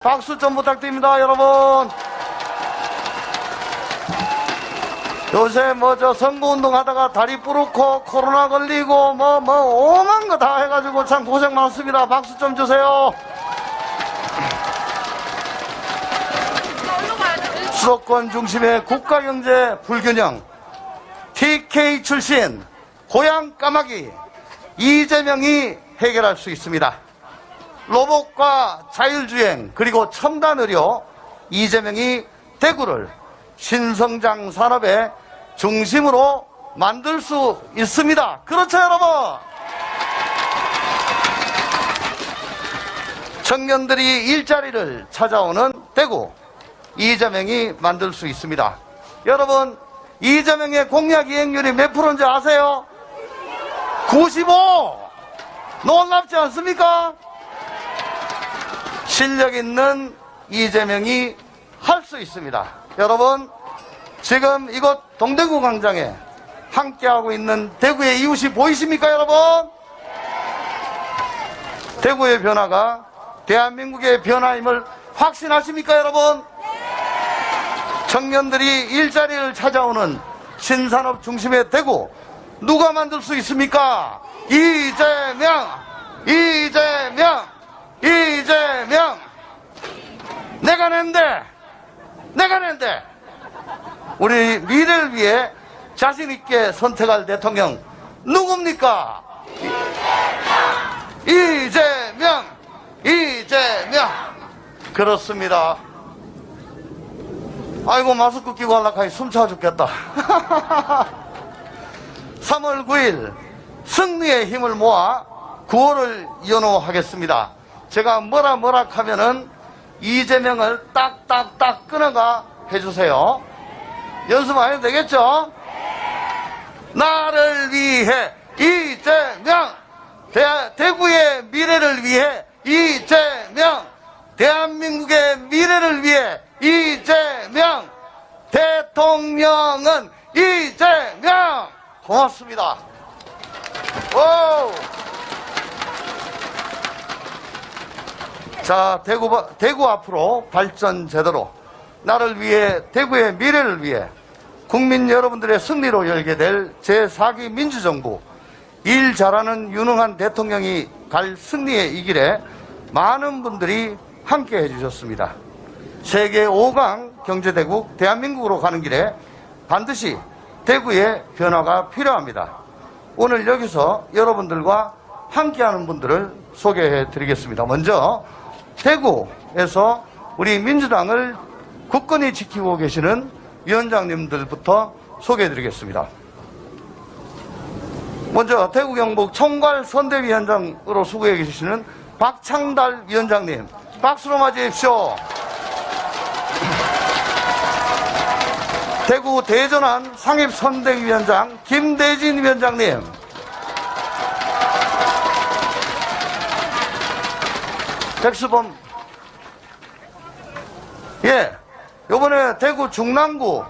박수 좀 부탁드립니다, 여러분. 요새 선거운동 하다가 다리 부르고 코로나 걸리고 오만 거 다 해가지고 참 고생 많습니다. 박수 좀 주세요. 수도권 중심의 국가경제 불균형, TK 출신 고향 까마귀 이재명이 해결할 수 있습니다. 로봇과 자율주행 그리고 첨단의료, 이재명이 대구를 신성장 산업의 중심으로 만들 수 있습니다. 그렇죠, 여러분? 청년들이 일자리를 찾아오는 대구, 이재명이 만들 수 있습니다. 여러분, 이재명의 공약 이행률이 몇 프로인지 아세요? 95! 놀랍지 않습니까? 실력 있는 이재명이 할 수 있습니다. 여러분, 지금 이곳 동대구 광장에 함께하고 있는 대구의 이웃이 보이십니까, 여러분? 대구의 변화가 대한민국의 변화임을 확신하십니까, 여러분? 청년들이 일자리를 찾아오는 신산업 중심의 대구, 누가 만들 수 있습니까? 이재명! 이재명! 이재명! 내가 낸대! 우리 미래를 위해 자신있게 선택할 대통령 누굽니까? 이재명! 이재명! 그렇습니다. 아이고, 마스크 끼고 하려고 숨차 죽겠다. 3월 9일 승리의 힘을 모아 9월을 연호하겠습니다. 제가 뭐라 하면은 이재명을 딱딱딱 끊어가 해주세요. 연습 안 해도 되겠죠? 나를 위해 이재명, 대구의 미래를 위해 이재명, 대한민국의 미래를 위해 이재명, 대통령은 이재명. 고맙습니다. 오. 자, 대구 앞으로 발전 제대로, 나를 위해, 대구의 미래를 위해, 국민 여러분들의 승리로 열게 될 제4기 민주정부, 일 잘하는 유능한 대통령이 갈 승리의 이 길에 많은 분들이 함께 해주셨습니다. 세계 5강 경제대국 대한민국으로 가는 길에 반드시 대구의 변화가 필요합니다. 오늘 여기서 여러분들과 함께하는 분들을 소개해 드리겠습니다. 먼저 대구에서 우리 민주당을 굳건히 지키고 계시는 위원장님들부터 소개해 드리겠습니다. 먼저 대구 경북 총괄 선대위원장으로 수고해 계시는 박창달 위원장님, 박수로 맞이해 주십시오. 대구 대전환 상입선대위원장 김대진 위원장님, 백수범, 예, 요번에 대구 중랑구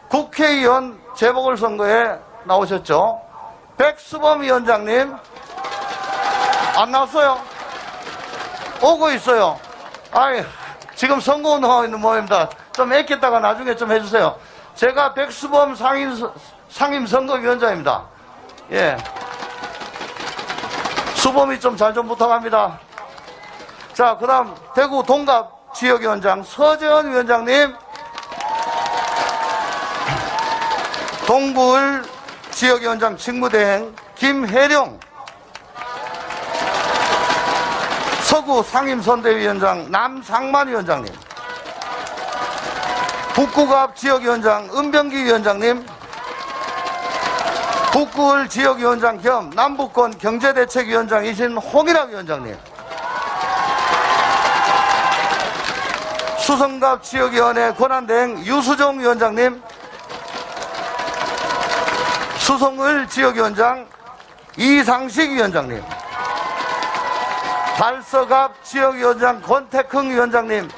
국회의원 재보궐선거에 나오셨죠? 백수범 위원장님, 안 나왔어요? 오고 있어요. 아이, 지금 선거운동하고 있는 모임입니다. 좀 애겠다가 나중에 좀 해주세요. 제가 백수범 상임선거위원장입니다. 예. 수범이 좀 잘 좀 부탁합니다. 자, 그 다음 대구 동갑 지역위원장 서재원 위원장님, 동구을 지역위원장 직무대행 김혜령, 서구 상임선대위원장 남상만 위원장님, 북구갑 지역위원장 은병기 위원장님, 북구을 지역위원장 겸 남북권 경제대책위원장이신 홍일학 위원장님, 수성갑 지역위원회 권한대행 유수종 위원장님, 수성을 지역위원장 이상식 위원장님, 달서갑 지역위원장 권태흥 위원장님,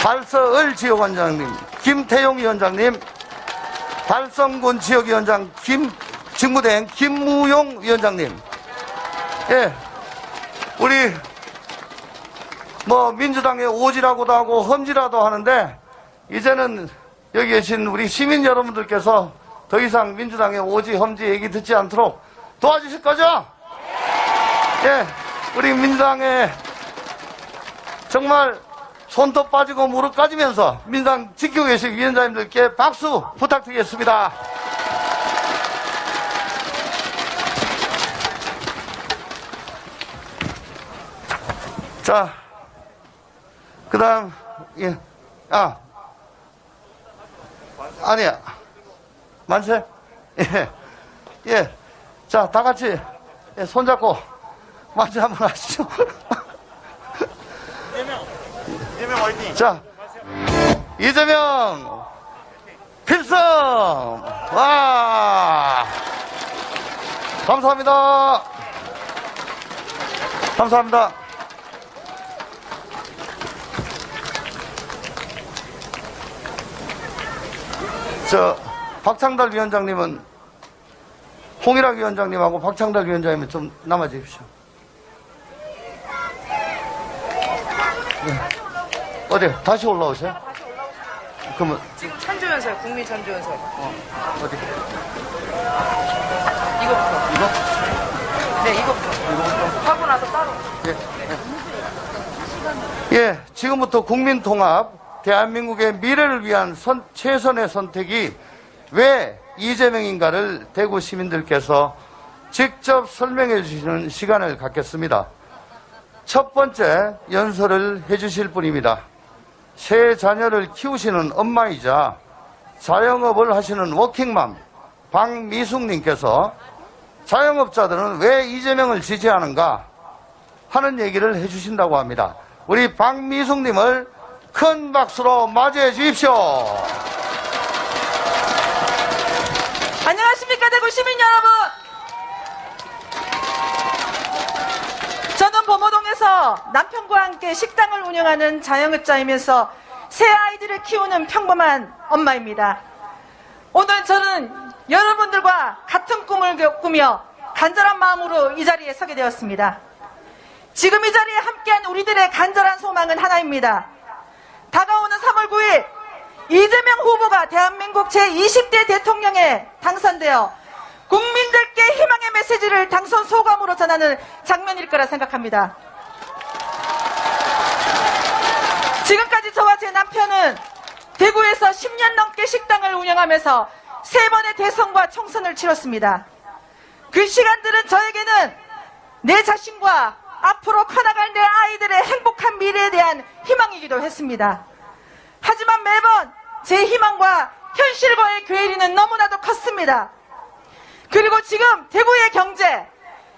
달서을 지역위원장님 김태용 위원장님, 달성군 지역위원장 직무대행 김무용 위원장님, 예, 우리 뭐 민주당의 오지라고도 하고 험지라도 하는데 이제는 여기 계신 우리 시민 여러분들께서 더 이상 민주당의 오지 험지 얘기 듣지 않도록 도와주실 거죠? 예, 우리 민주당의 정말 손톱 빠지고 무릎 까지면서 민주당 지키고 계신 위원장님들께 박수 부탁드리겠습니다. 자, 그 다음, 예, 아니야. 만세? 예, 예. 자, 다 같이, 예, 손잡고, 만세 한번 하시죠. 이재명 화이팅! 자, 이재명, 필승! 와! 감사합니다. 감사합니다. 박창달 위원장님은, 홍일학 위원장님하고 박창달 위원장님은 좀 남아주십시오. 네. 어디, 다시 올라오세요? 다시 올라오세요. 그러면, 지금 찬조연설, 국민 찬조연설. 어디? 이거부터. 이거? 네, 이거부터. 하고 나서 따로. 예, 지금부터 국민통합, 대한민국의 미래를 위한 최선의 선택이 왜 이재명인가를 대구 시민들께서 직접 설명해 주시는 시간을 갖겠습니다. 첫 번째 연설을 해 주실 분입니다. 세 자녀를 키우시는 엄마이자 자영업을 하시는 워킹맘 박미숙님께서 자영업자들은 왜 이재명을 지지하는가 하는 얘기를 해 주신다고 합니다. 우리 박미숙님을 큰 박수로 맞이해 주십시오. 안녕하십니까, 대구 시민 여러분. 저는 범어동에서 남편과 함께 식당을 운영하는 자영업자이면서 세 아이들을 키우는 평범한 엄마입니다. 오늘 저는 여러분들과 같은 꿈을 꾸며 간절한 마음으로 이 자리에 서게 되었습니다. 지금 이 자리에 함께한 우리들의 간절한 소망은 하나입니다. 다가오는 3월 9일 이재명 후보가 대한민국 제20대 대통령에 당선되어 국민들께 희망의 메시지를 당선 소감으로 전하는 장면일 거라 생각합니다. 지금까지 저와 제 남편은 대구에서 10년 넘게 식당을 운영하면서 3번의 대선과 총선을 치렀습니다. 그 시간들은 저에게는 내 자신과 앞으로 커나갈 내 아이들의 행복한 미래에 대한 희망이기도 했습니다. 하지만 매번 제 희망과 현실과의 괴리는 너무나도 컸습니다. 그리고 지금 대구의 경제,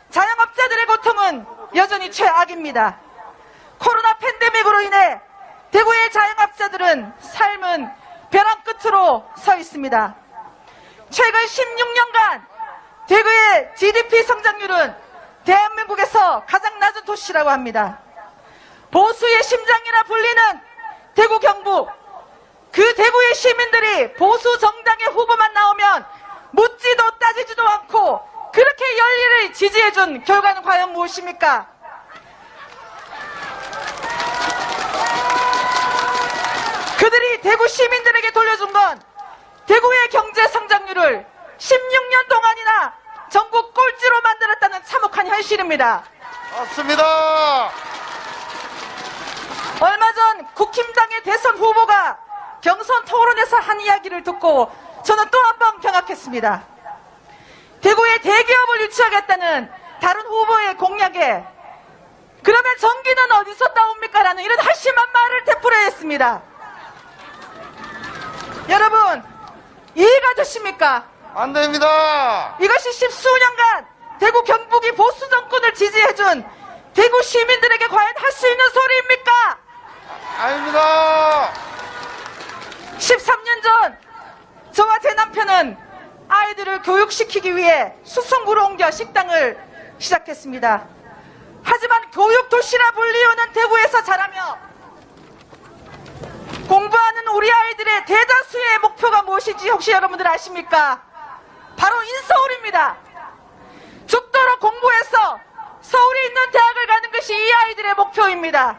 자영업자들의 고통은 여전히 최악입니다. 코로나 팬데믹으로 인해 대구의 자영업자들은 삶은 벼랑 끝으로 서 있습니다. 최근 16년간 대구의 GDP 성장률은 대한민국에서 가장 낮은 도시라고 합니다. 보수의 심장이라 불리는 대구 경북, 그 대구의 시민들이 보수 정당의 후보만 나오면 묻지도 따지지도 않고 그렇게 열일을 지지해준 결과는 과연 무엇입니까? 그들이 대구 시민들에게 돌려준 건 대구의 경제 성장률을 16년 동안이나 전국 꼴찌로 만들었다는 참혹한 현실입니다. 맞습니다. 얼마 전 국힘당의 대선 후보가 경선 토론에서 한 이야기를 듣고 저는 또 한 번 경악했습니다. 대구에 대기업을 유치하겠다는 다른 후보의 공약에 그러면 전기는 어디서 따옵니까? 라는 이런 한심한 말을 되풀이했습니다. 여러분, 이해가 되십니까? 안 됩니다. 이것이 십수년간 대구 경북이 보수 정권을 지지해준 대구 시민들에게 과연 할 수 있는 소리입니까? 아닙니다. 13년 전 저와 제 남편은 아이들을 교육시키기 위해 수성구로 옮겨 식당을 시작했습니다. 하지만 교육도시라 불리우는 대구에서 자라며 공부하는 우리 아이들의 대다수의 목표가 무엇인지 혹시 여러분들 아십니까? 바로 인서울입니다. 죽도록 공부해서 서울에 있는 대학을 가는 것이 이 아이들의 목표입니다.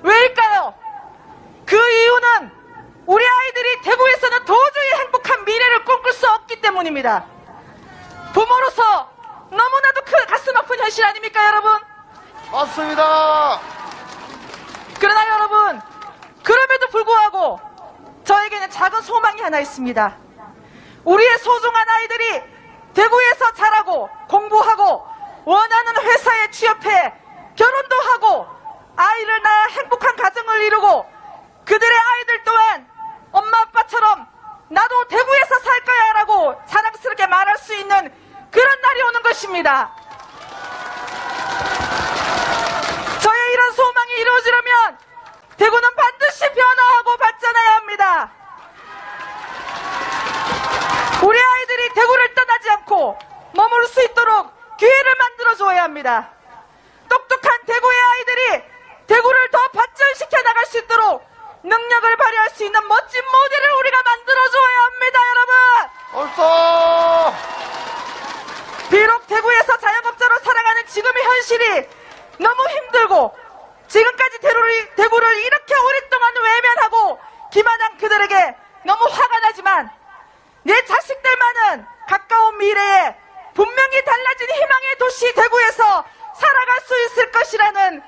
왜일까요? 그 이유는 우리 아이들이 대구에서는 도저히 행복한 미래를 꿈꿀 수 없기 때문입니다. 부모로서 너무나도 가슴 아픈 현실 아닙니까, 여러분? 맞습니다. 그러나 여러분, 그럼에도 불구하고 저에게는 작은 소망이 하나 있습니다. 우리의 소중한 아이들이 대구에서 자라고 공부하고 원하는 회사에 취업해 결혼도 하고 아이를 낳아 행복한 가정을 이루고 그들의 아이들 또한 엄마 아빠처럼 나도 대구에서 살 거야 라고 자랑스럽게 말할 수 있는 그런 날이 오는 것입니다. 저의 이런 소망이 이루어지려면 대구는 반드시 변화하고 발전해야 합니다. 우리 아이들이 대구를 떠나지 않고 머무를 수 있도록 기회를 만들어줘야 합니다. 똑똑한 대구의 아이들이 대구를 더 발전시켜 나갈 수 있도록 능력을 발휘할 수 있는 멋진 모델을 우리가 만들어줘야 합니다, 여러분! 옳소! 비록 대구에서 자영업자로 살아가는 지금의 현실이 너무 힘들고 지금까지 대구를 이렇게 오랫동안 외면하고 기만한 그들에게 너무 화가 나지만 내 자식들만은 가까운 미래에 분명히 달라진 희망의 도시 대구에서 살아갈 수 있을 것이라는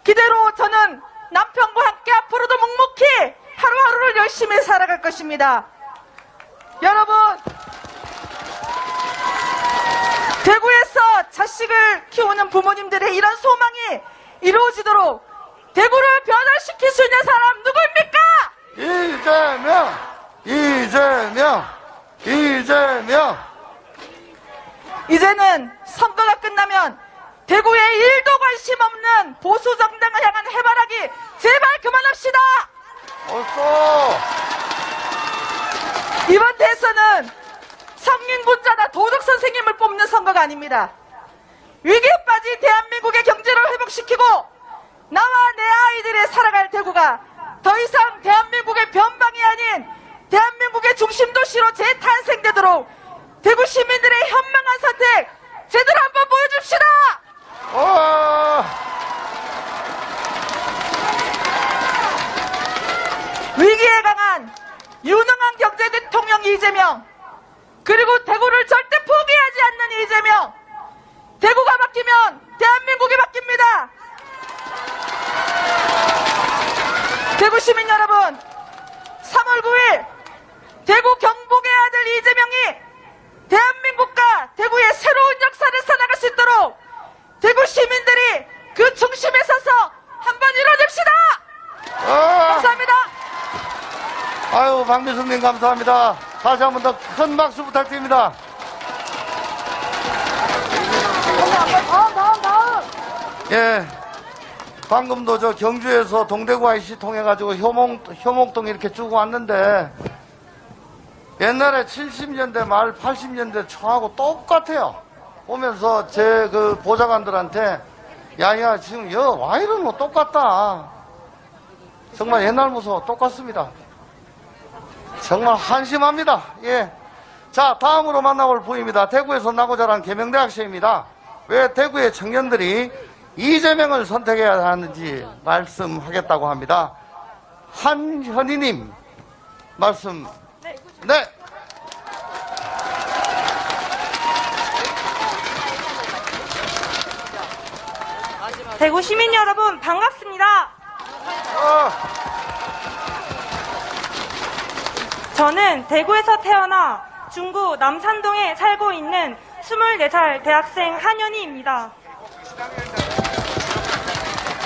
기대로 저는 남편과 함께 앞으로도 묵묵히 하루하루를 열심히 살아갈 것입니다. 여러분, 대구에서 자식을 키우는 부모님들의 이런 소망이 이루어지도록 대구를 변화시킬 수 있는 사람 누구입니까? 이재명! 이제는 선거가 끝나면 대구에 1도 관심 없는 보수 정당을 향한 해바라기 제발 그만합시다. 옳소! 이번 대선은 성인군자나 도덕 선생님을 뽑는 선거가 아닙니다. 위기에 빠진 대한민국의 경제를 회복시키고 나와 내 아이들의 살아갈 대구가 더 이상 대한민국의 변방이 아닌 대한민국의 중심 도시로 재탄생되도록 대구 시민들의 현명한 선택 제대로 한번 보여줍시다. 위기에 강한 유능한 경제 대통령 이재명, 그리고 대구를 절대 포기하지 않는 이재명. 대구가 바뀌면 대한민국이 바뀝니다. 대구 시민 여러분, 3월 9일 대구 경북의 아들 이재명이 대한민국과 대구의 새로운 역사를 써나갈 수 있도록 대구 시민들이 그 중심에 서서 한번 이뤄냅시다. 감사합니다. 아유, 박미숙님 감사합니다. 다시 한 번 더 큰 박수 부탁드립니다. 예. 방금도 저 경주에서 동대구 IC 통해가지고 효몽동 이렇게 쭉 왔는데 옛날에 70년대 말 80년대 초하고 똑같아요. 오면서 제 그 보좌관들한테 야야 지금 와 이러는 거 똑같다. 정말 옛날 모습 똑같습니다. 정말 한심합니다. 예. 자, 다음으로 만나볼 분입니다. 대구에서 나고 자란 계명대학생입니다. 왜 대구의 청년들이 이재명을 선택해야 하는지 말씀하겠다고 합니다. 한현희님 말씀. 네. 대구 시민 여러분 반갑습니다. 저는 대구에서 태어나 중구 남산동에 살고 있는 24살 대학생 한현희입니다.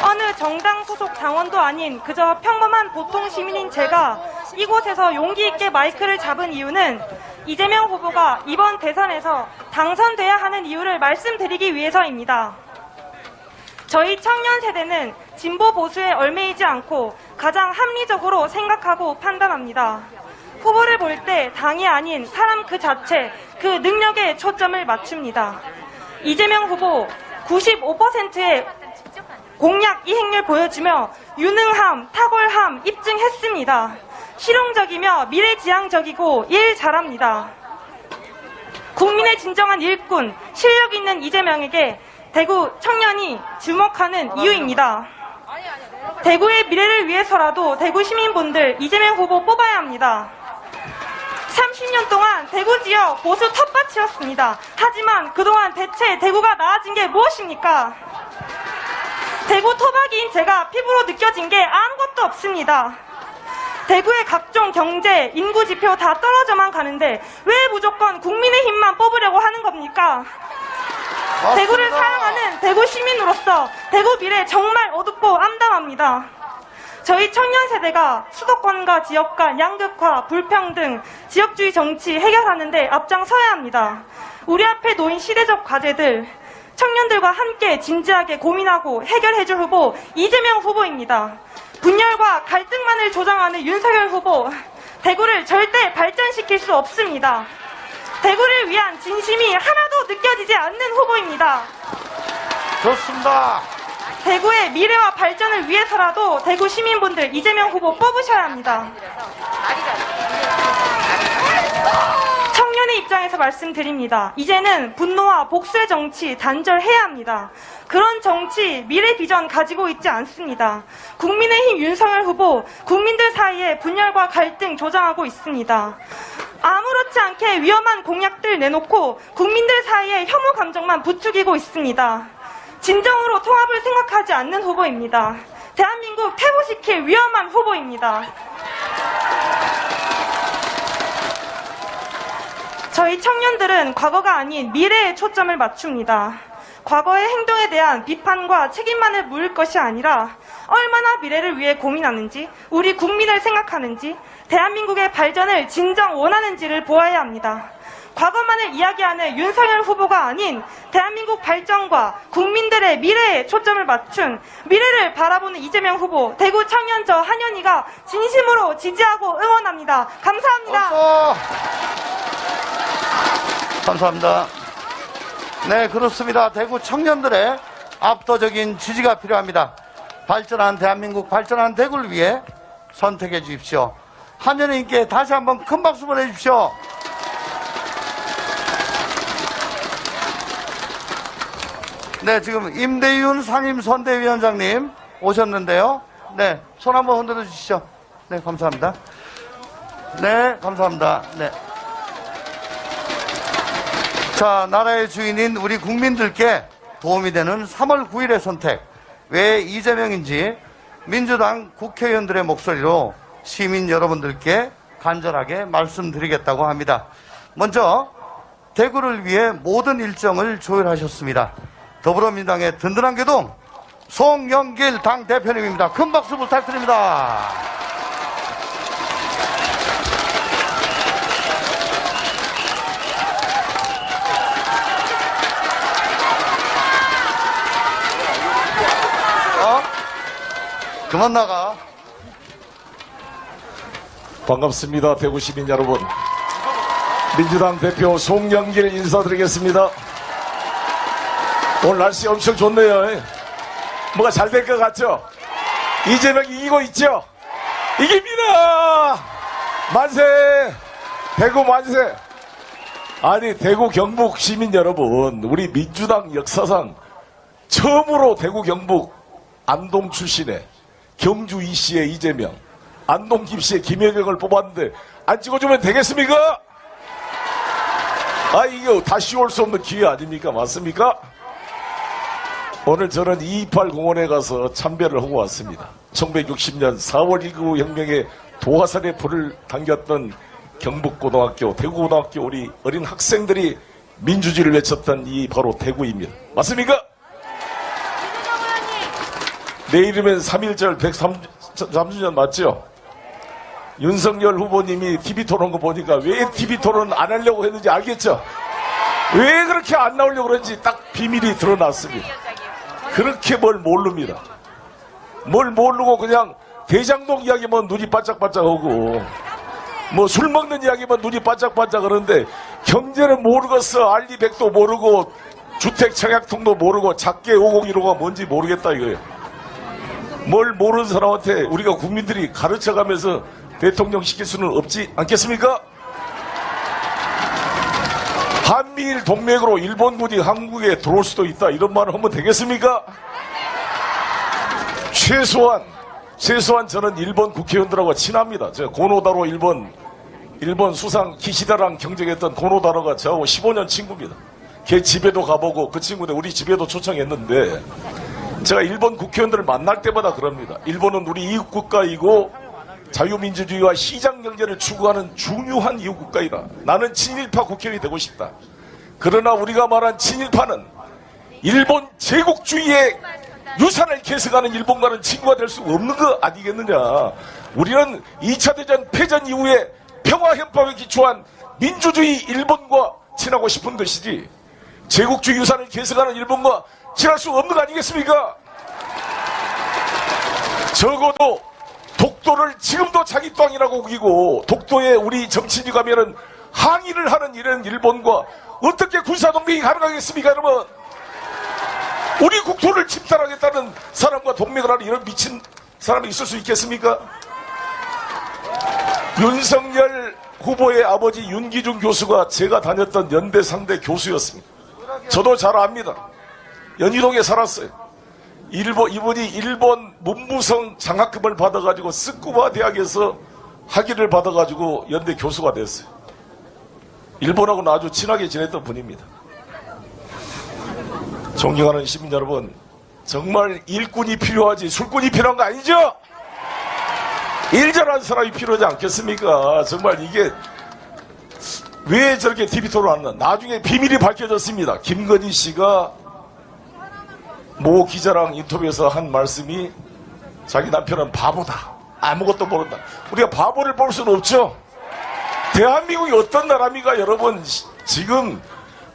어느 정당 소속 당원도 아닌 그저 평범한 보통 시민인 제가 이곳에서 용기 있게 마이크를 잡은 이유는 이재명 후보가 이번 대선에서 당선돼야 하는 이유를 말씀드리기 위해서입니다. 저희 청년 세대는 진보 보수에 얽매이지 않고 가장 합리적으로 생각하고 판단합니다. 후보를 볼 때 당이 아닌 사람 그 자체, 그 능력에 초점을 맞춥니다. 이재명 후보 95%의 공약 이행률 보여주며 유능함, 탁월함 입증했습니다. 실용적이며 미래지향적이고 일 잘합니다. 국민의 진정한 일꾼, 실력 있는 이재명에게 대구 청년이 주목하는 이유입니다. 대구의 미래를 위해서라도 대구 시민분들 이재명 후보 뽑아야 합니다. 30년 동안 대구 지역 보수 텃밭이었습니다. 하지만 그동안 대체 대구가 나아진 게 무엇입니까? 대구 토박이인 제가 피부로 느껴진 게 아무것도 없습니다. 대구의 각종 경제, 인구 지표 다 떨어져만 가는데 왜 무조건 국민의힘만 뽑으려고 하는 겁니까? 맞습니다. 대구를 사랑하는 대구 시민으로서 대구 미래 정말 어둡고 암담합니다. 저희 청년 세대가 수도권과 지역 간 양극화, 불평등, 지역주의 정치 해결하는 데 앞장서야 합니다. 우리 앞에 놓인 시대적 과제들, 청년들과 함께 진지하게 고민하고 해결해줄 후보 이재명 후보입니다. 분열과 갈등만을 조장하는 윤석열 후보, 대구를 절대 발전시킬 수 없습니다. 대구를 위한 진심이 하나도 느껴지지 않는 후보입니다. 좋습니다. 대구의 미래와 발전을 위해서라도 대구 시민분들 이재명 후보 뽑으셔야 합니다. 청년의 입장에서 말씀드립니다. 이제는 분노와 복수의 정치 단절해야 합니다. 그런 정치, 미래 비전 가지고 있지 않습니다. 국민의힘 윤석열 후보, 국민들 사이에 분열과 갈등 조장하고 있습니다. 아무렇지 않게 위험한 공약들 내놓고 국민들 사이에 혐오 감정만 부추기고 있습니다. 진정으로 통합을 생각하지 않는 후보입니다. 대한민국 퇴보시킬 위험한 후보입니다. 저희 청년들은 과거가 아닌 미래에 초점을 맞춥니다. 과거의 행동에 대한 비판과 책임만을 물을 것이 아니라 얼마나 미래를 위해 고민하는지, 우리 국민을 생각하는지, 대한민국의 발전을 진정 원하는지를 보아야 합니다. 과거만을 이야기하는 윤석열 후보가 아닌 대한민국 발전과 국민들의 미래에 초점을 맞춘 미래를 바라보는 이재명 후보, 대구 청년 저 한현희가 진심으로 지지하고 응원합니다. 감사합니다. 박수! 감사합니다. 네, 그렇습니다. 대구 청년들의 압도적인 지지가 필요합니다. 발전한 대한민국, 발전한 대구를 위해 선택해 주십시오. 한현희님께 다시 한번 큰 박수 보내주십시오. 네, 지금 임대윤 상임선대위원장님 오셨는데요. 네, 손 한번 흔들어 주시죠. 네, 감사합니다. 네, 감사합니다. 네. 자, 나라의 주인인 우리 국민들께 도움이 되는 3월 9일의 선택. 왜 이재명인지 민주당 국회의원들의 목소리로 시민 여러분들께 간절하게 말씀드리겠다고 합니다. 먼저 대구를 위해 모든 일정을 조율하셨습니다. 더불어민주당의 든든한 교동 송영길 당대표님입니다. 큰 박수 부탁드립니다. 그만 나가. 반갑습니다. 대구 시민 여러분. 민주당 대표 송영길 인사드리겠습니다. 오늘 날씨 엄청 좋네요. 뭐가 잘 될 것 같죠? 이재명이 이기고 있죠? 이깁니다! 만세! 대구 만세! 아니, 대구 경북 시민 여러분, 우리 민주당 역사상 처음으로 대구 경북 안동 출신의 경주 이씨의 이재명, 안동 김씨의 김혜경을 뽑았는데 안 찍어주면 되겠습니까? 아, 이거 다시 올 수 없는 기회 아닙니까? 맞습니까? 오늘 저는 228 공원에 가서 참배를 하고 왔습니다. 1960년 4월 19 혁명에 도화살에 불을 당겼던 경북고등학교, 대구고등학교 우리 어린 학생들이 민주주의를 외쳤던 이 바로 대구입니다. 맞습니까? 내일이면 3.1절 103주년 맞죠? 윤석열 후보님이 TV토론 거 보니까 왜 TV토론 안 하려고 했는지 알겠죠? 왜 그렇게 안 나오려고 그런지 딱 비밀이 드러났습니다. 그렇게 뭘 모릅니다. 뭘 모르고 그냥 대장동 이야기만 눈이 반짝반짝하고 뭐 술 먹는 이야기만 눈이 반짝반짝 하는데 경제는 모르겠어. 알리백도 모르고 주택 청약통도 모르고 작게 5015가 뭔지 모르겠다 이거예요. 뭘 모르는 사람한테 우리가 국민들이 가르쳐가면서 대통령 시킬 수는 없지 않겠습니까? 한미일 동맹으로 일본군이 한국에 들어올 수도 있다 이런 말을 하면 되겠습니까? 최소한 최소한 저는 일본 국회의원들하고 친합니다. 제가 고노다로 일본 수상 기시다랑 경쟁했던 고노다로가 저하고 15년 친구입니다. 걔 집에도 가보고 그 친구들 우리 집에도 초청했는데 제가 일본 국회의원들을 만날 때마다 그럽니다. 일본은 우리 이웃 국가이고 자유민주주의와 시장경제를 추구하는 중요한 이웃 국가이다. 나는 친일파 국회의원이 되고 싶다. 그러나 우리가 말한 친일파는 일본 제국주의의 유산을 계승하는 일본과는 친구가 될 수 없는 거 아니겠느냐. 우리는 2차 대전 패전 이후에 평화헌법에 기초한 민주주의 일본과 친하고 싶은 것이지 제국주의 유산을 계승하는 일본과 친할 수 없는 거 아니겠습니까? 적어도 독도를 지금도 자기 땅이라고 우기고 독도에 우리 정치인이 가면은 항의를 하는 이런 일본과 어떻게 군사동맹이 가능하겠습니까, 여러분? 우리 국토를 침탈하겠다는 사람과 동맹을 하는 이런 미친 사람이 있을 수 있겠습니까? 윤석열 후보의 아버지 윤기중 교수가 제가 다녔던 연대 상대 교수였습니다. 저도 잘 압니다. 연희동에 살았어요. 이분이 일본 문부성 장학금을 받아가지고 스쿠바 대학에서 학위를 받아가지고 연대 교수가 됐어요. 일본하고는 아주 친하게 지냈던 분입니다. 존경하는 시민 여러분, 정말 일꾼이 필요하지 술꾼이 필요한 거 아니죠? 일 잘하는 사람이 필요하지 않겠습니까? 정말 이게 왜 저렇게 TV 토론을 하나? 나중에 비밀이 밝혀졌습니다. 김건희 씨가 모 기자랑 인터뷰에서 한 말씀이 자기 남편은 바보다. 아무것도 모른다. 우리가 바보를 볼 수는 없죠. 대한민국이 어떤 나라입니까, 여러분? 지금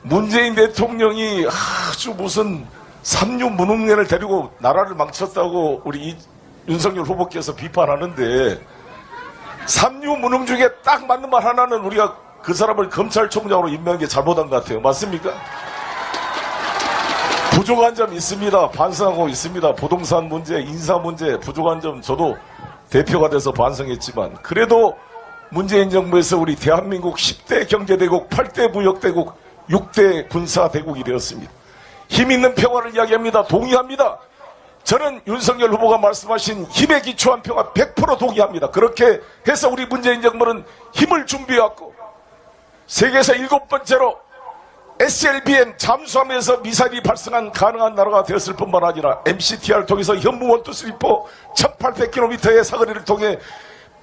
문재인 대통령이 아주 무슨 삼류 무능년을 데리고 나라를 망쳤다고 우리 윤석열 후보께서 비판하는데 삼류 무능 중에 딱 맞는 말 하나는 우리가 그 사람을 검찰총장으로 임명한 게 잘못한 것 같아요. 맞습니까? 부족한 점 있습니다. 반성하고 있습니다. 부동산 문제, 인사 문제, 부족한 점 저도 대표가 돼서 반성했지만 그래도 문재인 정부에서 우리 대한민국 10대 경제대국, 8대 무역대국, 6대 군사대국이 되었습니다. 힘있는 평화를 이야기합니다. 동의합니다. 저는 윤석열 후보가 말씀하신 힘에 기초한 평화 100% 동의합니다. 그렇게 해서 우리 문재인 정부는 힘을 준비해왔고 세계에서 7번째로 SLBM 잠수함에서 미사일이 발생한 가능한 나라가 되었을 뿐만 아니라 MCTR을 통해서 현무 원투스리포 1800km의 사거리를 통해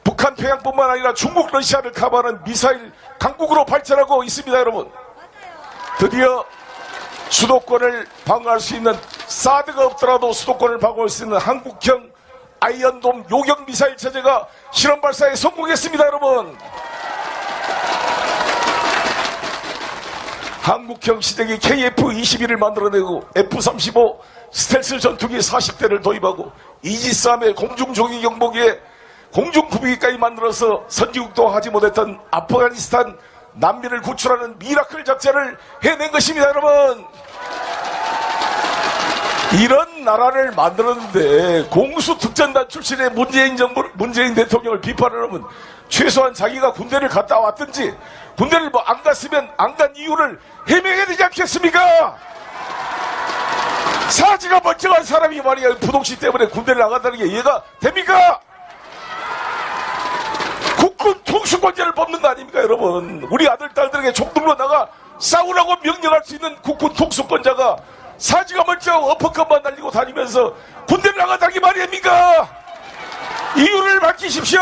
북한 평양뿐만 아니라 중국 러시아를 커버하는 미사일 강국으로 발전하고 있습니다. 여러분, 드디어 수도권을 방어할 수 있는 사드가 없더라도 수도권을 방어할 수 있는 한국형 아이언돔 요격 미사일 체제가 실험 발사에 성공했습니다. 여러분, 한국형 시대기 KF-21을 만들어내고 F-35 스텔스 전투기 40대를 도입하고 이지스함의 공중조기 경보기에 공중구비기까지 만들어서 선진국도 하지 못했던 아프가니스탄 난민을 구출하는 미라클 작전을 해낸 것입니다. 여러분, 이런 나라를 만들었는데 공수특전단 출신의 문재인 대통령을 비판하려면 최소한 자기가 군대를 갔다 왔든지 군대를 뭐 안 갔으면 안 간 이유를 해명해야 되지 않겠습니까? 사지가 멀쩡한 사람이 말이야 부동시 때문에 군대를 안 간다는 게 이해가 됩니까? 국군 통수권자를 뽑는 거 아닙니까, 여러분? 우리 아들, 딸들에게 총 들고 나가 싸우라고 명령할 수 있는 국군 통수권자가 사지가 멀쩡하고 어퍼컷만 날리고 다니면서 군대를 나간다는 게 말이 됩니까? 이유를 밝히십시오.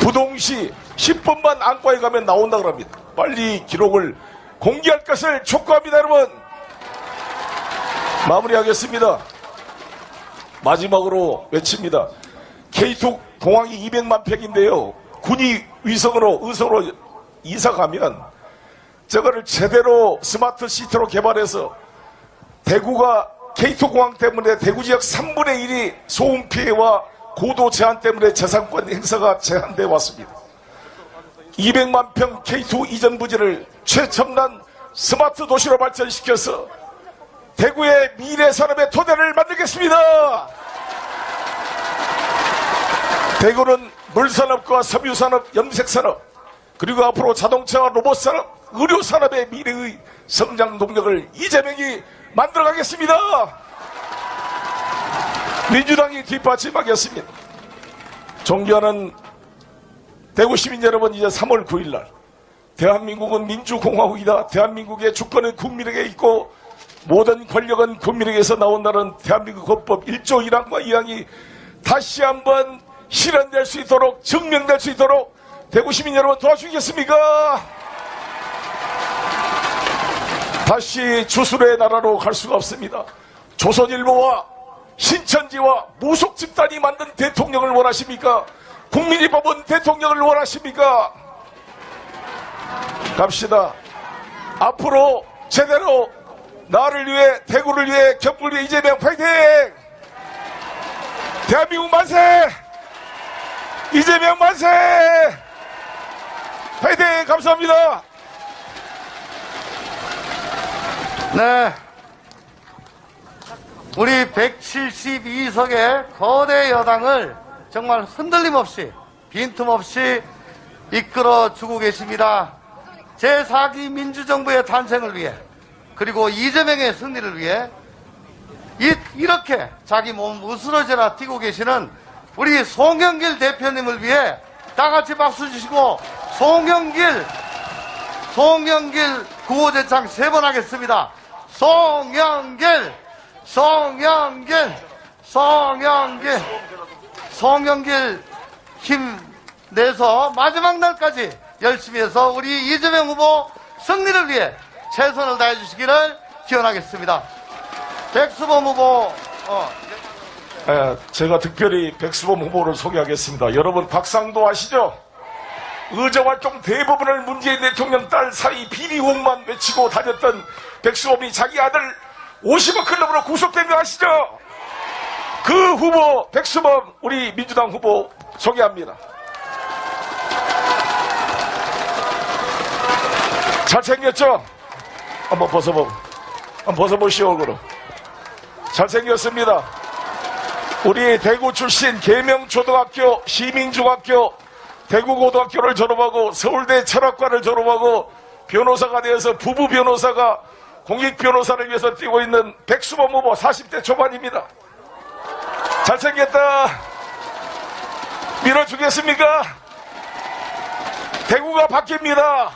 부동시 10분만 안과에 가면 나온다 그럽니다. 빨리 기록을 공개할 것을 촉구합니다. 여러분, 마무리하겠습니다. 마지막으로 외칩니다. K2 공항이 200만 평인데요. 군이 의성으로 이사 가면 저거를 제대로 스마트 시티로 개발해서 대구가 K2 공항 때문에 대구 지역 3분의 1이 소음 피해와 고도 제한 때문에 재산권 행사가 제한되어 왔습니다. 200만 평 K2 이전 부지를 최첨단 스마트 도시로 발전시켜서 대구의 미래 산업의 토대를 만들겠습니다. 대구는 물산업과 섬유산업, 염색산업, 그리고 앞으로 자동차와 로봇산업, 의료산업의 미래의 성장 동력을 이재명이 만들어가겠습니다. 민주당이 뒷받침하겠습니다. 존경하는 대구 시민 여러분, 이제 3월 9일날 대한민국은 민주공화국이다. 대한민국의 주권은 국민에게 있고 모든 권력은 국민에게서 나온다는 대한민국 헌법 1조 1항과 2항이 다시 한번 실현될 수 있도록, 증명될 수 있도록 대구 시민 여러분 도와주시겠습니까? 다시 주술의 나라로 갈 수가 없습니다. 조선일보와 신천지와 무속 집단이 만든 대통령을 원하십니까? 국민이 뽑은 대통령을 원하십니까? 갑시다. 앞으로 제대로 나를 위해, 대구를 위해, 경북을 위해 이재명 파이팅! 대한민국 만세! 이재명 만세! 파이팅! 감사합니다. 네. 우리 172석의 거대 여당을 정말 흔들림 없이, 빈틈없이 이끌어주고 계십니다. 제4기 민주정부의 탄생을 위해, 그리고 이재명의 승리를 위해 이렇게 자기 몸 으스러져라 뛰고 계시는 우리 송영길 대표님을 위해 다 같이 박수 주시고, 송영길 구호제창 3번 하겠습니다. 송영길 힘내서 마지막 날까지 열심히 해서 우리 이재명 후보 승리를 위해 최선을 다해 주시기를 기원하겠습니다. 백수범 후보, 제가 특별히 백수범 후보를 소개하겠습니다. 여러분 박상도 아시죠? 의정활동 대부분을 문재인 대통령 딸 사이 비리 의혹만 외치고 다녔던 백수범이 자기 아들 50억 클럽으로 구속된 거 아시죠? 그 후보 백수범, 우리 민주당 후보 소개합니다. 잘생겼죠? 한번 벗어보시오. 얼굴을. 잘생겼습니다. 우리 대구 출신 계명초등학교, 시민중학교, 대구고등학교를 졸업하고 서울대 철학과를 졸업하고 변호사가 되어서 부부 변호사가 공익변호사를 위해서 뛰고 있는 백수범 후보 40대 초반입니다. 잘생겼다. 밀어주겠습니까? 대구가 바뀝니다.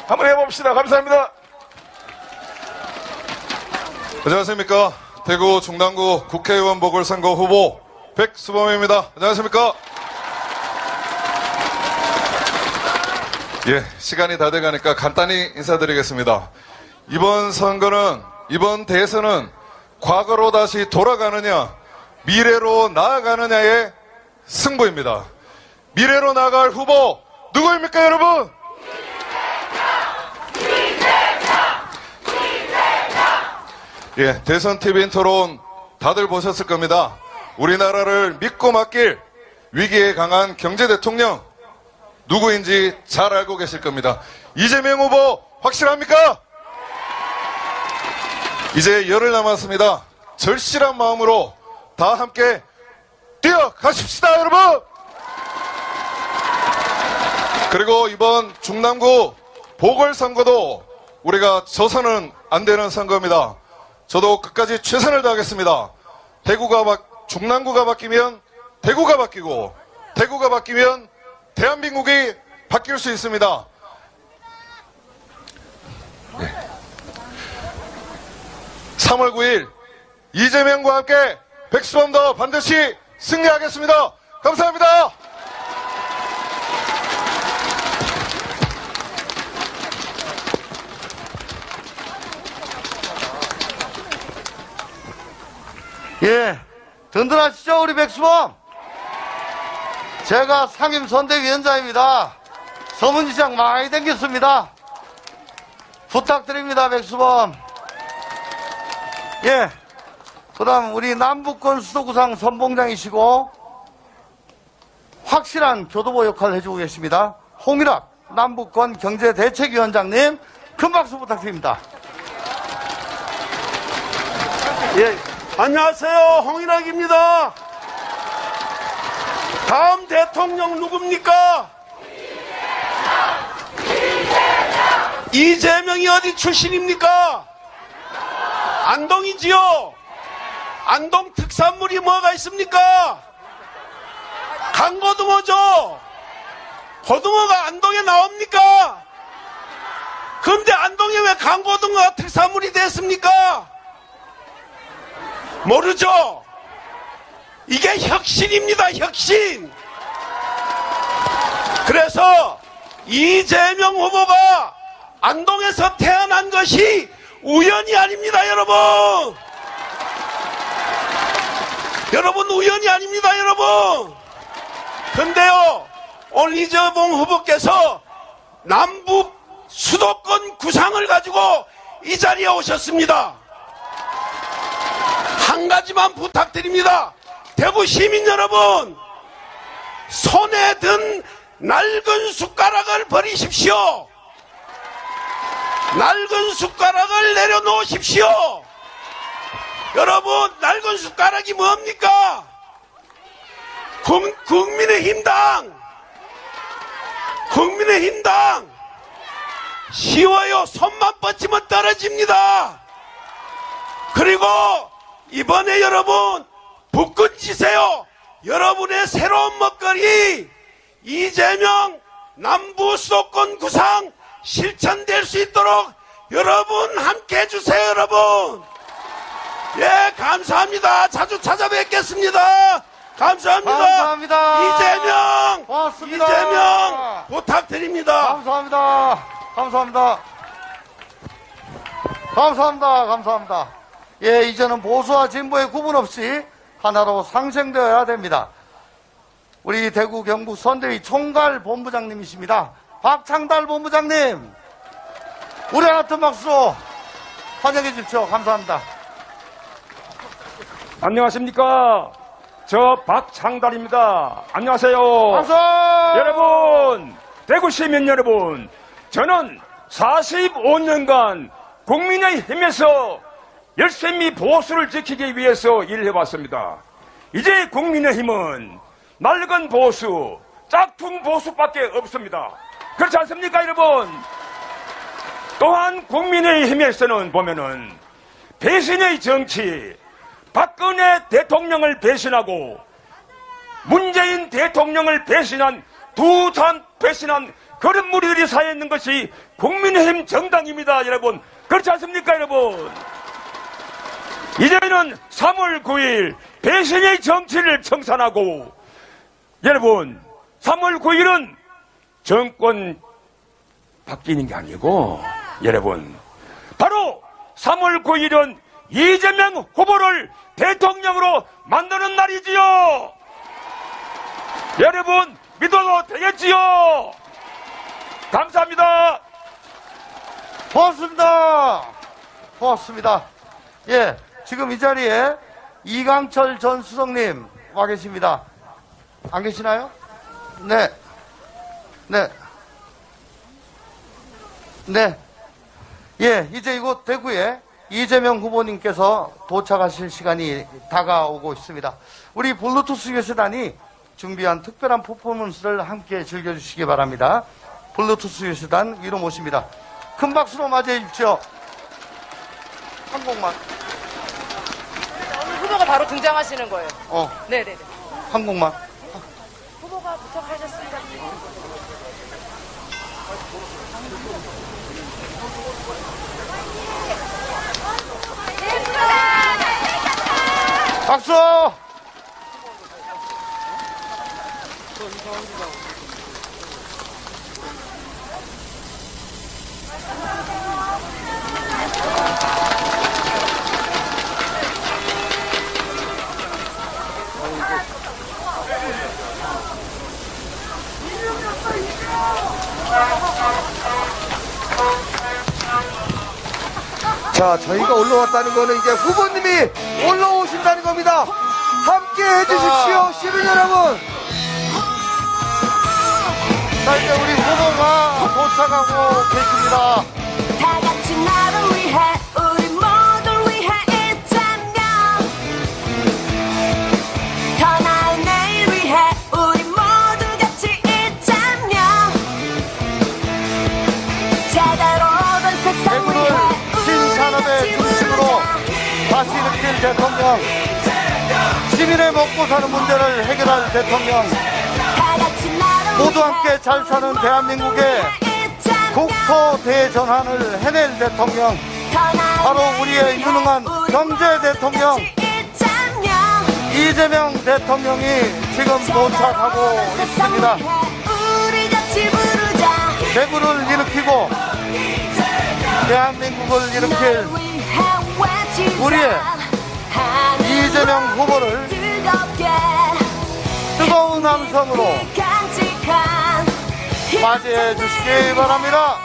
한번 해봅시다. 감사합니다. 안녕하십니까. 대구 중당구 국회의원 보궐선거 후보 백수범입니다. 안녕하십니까. 예, 시간이 다 돼가니까 간단히 인사드리겠습니다. 이번 대선은 과거로 다시 돌아가느냐, 미래로 나아가느냐의 승부입니다. 미래로 나아갈 후보 누구입니까, 여러분? 예, 대선 TV 토론 다들 보셨을 겁니다. 우리나라를 믿고 맡길 위기에 강한 경제 대통령 누구인지 잘 알고 계실 겁니다. 이재명 후보 확실합니까? 이제 열흘 남았습니다. 절실한 마음으로 다 함께 뛰어가십시다, 여러분! 그리고 이번 중남구 보궐선거도 우리가 져서는 안 되는 선거입니다. 저도 끝까지 최선을 다하겠습니다. 중남구가 바뀌면 대구가 바뀌고, 대구가 바뀌면 대한민국이 바뀔 수 있습니다. 네. 3월 9일 이재명과 함께 백수범도 반드시 승리하겠습니다. 감사합니다. 예, 든든하시죠, 우리 백수범? 제가 상임선대위원장입니다. 서문지장 많이 댕겼습니다. 부탁드립니다, 백수범. 예, 그 다음 우리 남북권 수도구상 선봉장이시고 확실한 교도보 역할을 해주고 계십니다. 홍일학 남북권 경제대책위원장님, 큰 박수 부탁드립니다. 예, 안녕하세요. 홍일학입니다. 다음 대통령 누굽니까? 이재명이 어디 출신입니까? 안동이지요. 안동 특산물이 뭐가 있습니까? 강고등어죠. 고등어가 안동에 나옵니까? 그런데 안동에 왜 강고등어가 특산물이 됐습니까? 모르죠? 이게 혁신입니다, 혁신. 그래서 이재명 후보가 안동에서 태어난 것이 우연이 아닙니다, 여러분. 여러분, 우연이 아닙니다, 여러분. 근데요, 오늘 이재명 후보께서 남북 수도권 구상을 가지고 이 자리에 오셨습니다. 한 가지만 부탁드립니다. 대구 시민 여러분, 손에 든 낡은 숟가락을 버리십시오. 낡은 숟가락을 내려놓으십시오. 여러분, 낡은 숟가락이 뭡니까? 국민의힘당 쉬워요. 손만 뻗치면 떨어집니다. 그리고 이번에 여러분 북근 지세요. 여러분의 새로운 먹거리 이재명 남부 수도권 구상 실천될 수 있도록 여러분 함께 해주세요. 여러분, 예, 감사합니다. 자주 찾아뵙겠습니다. 감사합니다. 감사합니다. 이재명, 고맙습니다. 이재명 부탁드립니다. 감사합니다. 감사합니다. 감사합니다. 감사합니다. 예, 이제는 보수와 진보의 구분 없이 하나로 상생되어야 됩니다. 우리 대구 경북 선대위 총괄 본부장님이십니다. 박창달 본부장님, 우리 같은 박수로 환영해 주십시오. 감사합니다. 안녕하십니까. 저 박창달입니다. 안녕하세요. 박수! 여러분, 대구 시민 여러분, 저는 45년간 국민의힘에서 열심히 보수를 지키기 위해서 일해왔습니다. 이제 국민의힘은 낡은 보수, 짝퉁 보수밖에 없습니다. 그렇지 않습니까, 여러분? 또한 국민의힘에서는 보면은 배신의 정치, 박근혜 대통령을 배신하고 문재인 대통령을 배신한 두 사람 배신한 그런 무리들이 쌓여 있는 것이 국민의힘 정당입니다, 여러분. 그렇지 않습니까, 여러분? 이제는 3월 9일 배신의 정치를 청산하고, 여러분, 3월 9일은 정권 바뀌는 게 아니고, 여러분, 바로 3월 9일은 이재명 후보를 대통령으로 만드는 날이지요. 여러분, 믿어도 되겠지요. 감사합니다. 고맙습니다. 고맙습니다. 예, 지금 이 자리에 이강철 전 수석님 와 계십니다. 안 계시나요? 네. 네. 네. 예, 이제 이곳 대구에 이재명 후보님께서 도착하실 시간이 다가오고 있습니다. 우리 블루투스 교수단이 준비한 특별한 퍼포먼스를 함께 즐겨주시기 바랍니다. 블루투스 교수단 위로 모십니다. 큰 박수로 맞이해 주십시오. 한 곡만. 오늘 후보가 바로 등장하시는 거예요. 네네네. 한 곡만. 후보가 도착하셨습니다. 박수! 자, 저희가 올라왔다는 거는 이제 후보님이 올라오신다는 겁니다. 함께 해주십시오, 시민 여러분. 자, 이제 우리 후보가 도착하고 계십니다. 다 같이 나를 위해 우리 모두를 위해 있자면 더 나은 내일 위해 우리 모두 같이 있자면 제대로 된 세상 대구를 위해 신산업의 중심으로 다시 일으킬 대통령 시민의 먹고 사는 문제를 해결할 대통령, 모두 함께 잘 사는 대한민국의 국토 대전환을 해낼 대통령, 바로 우리의 유능한 경제 대통령 이재명 대통령이 지금 도착하고 있습니다. 대구를 일으키고 대한민국을 일으킬 우리의 이재명 후보를 뜨거운 함성으로 맞이해 주시기 바랍니다.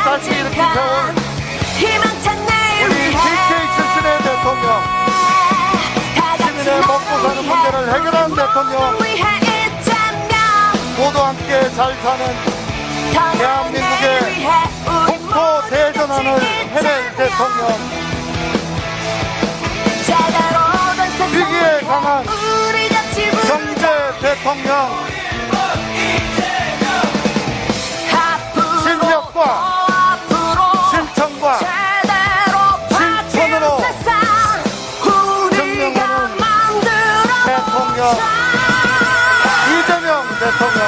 다시 일으켜온 우리 DK77의 대통령, 시민의 먹고 사는 문제를 해결하는 대통령, 모두 함께 잘 사는 대한민국의 국토 대전환을 해낼 대통령, 위기에 강한 경제 대통령, 실력과 실천과 실천으로 증명하는 대통령 이재명 대통령,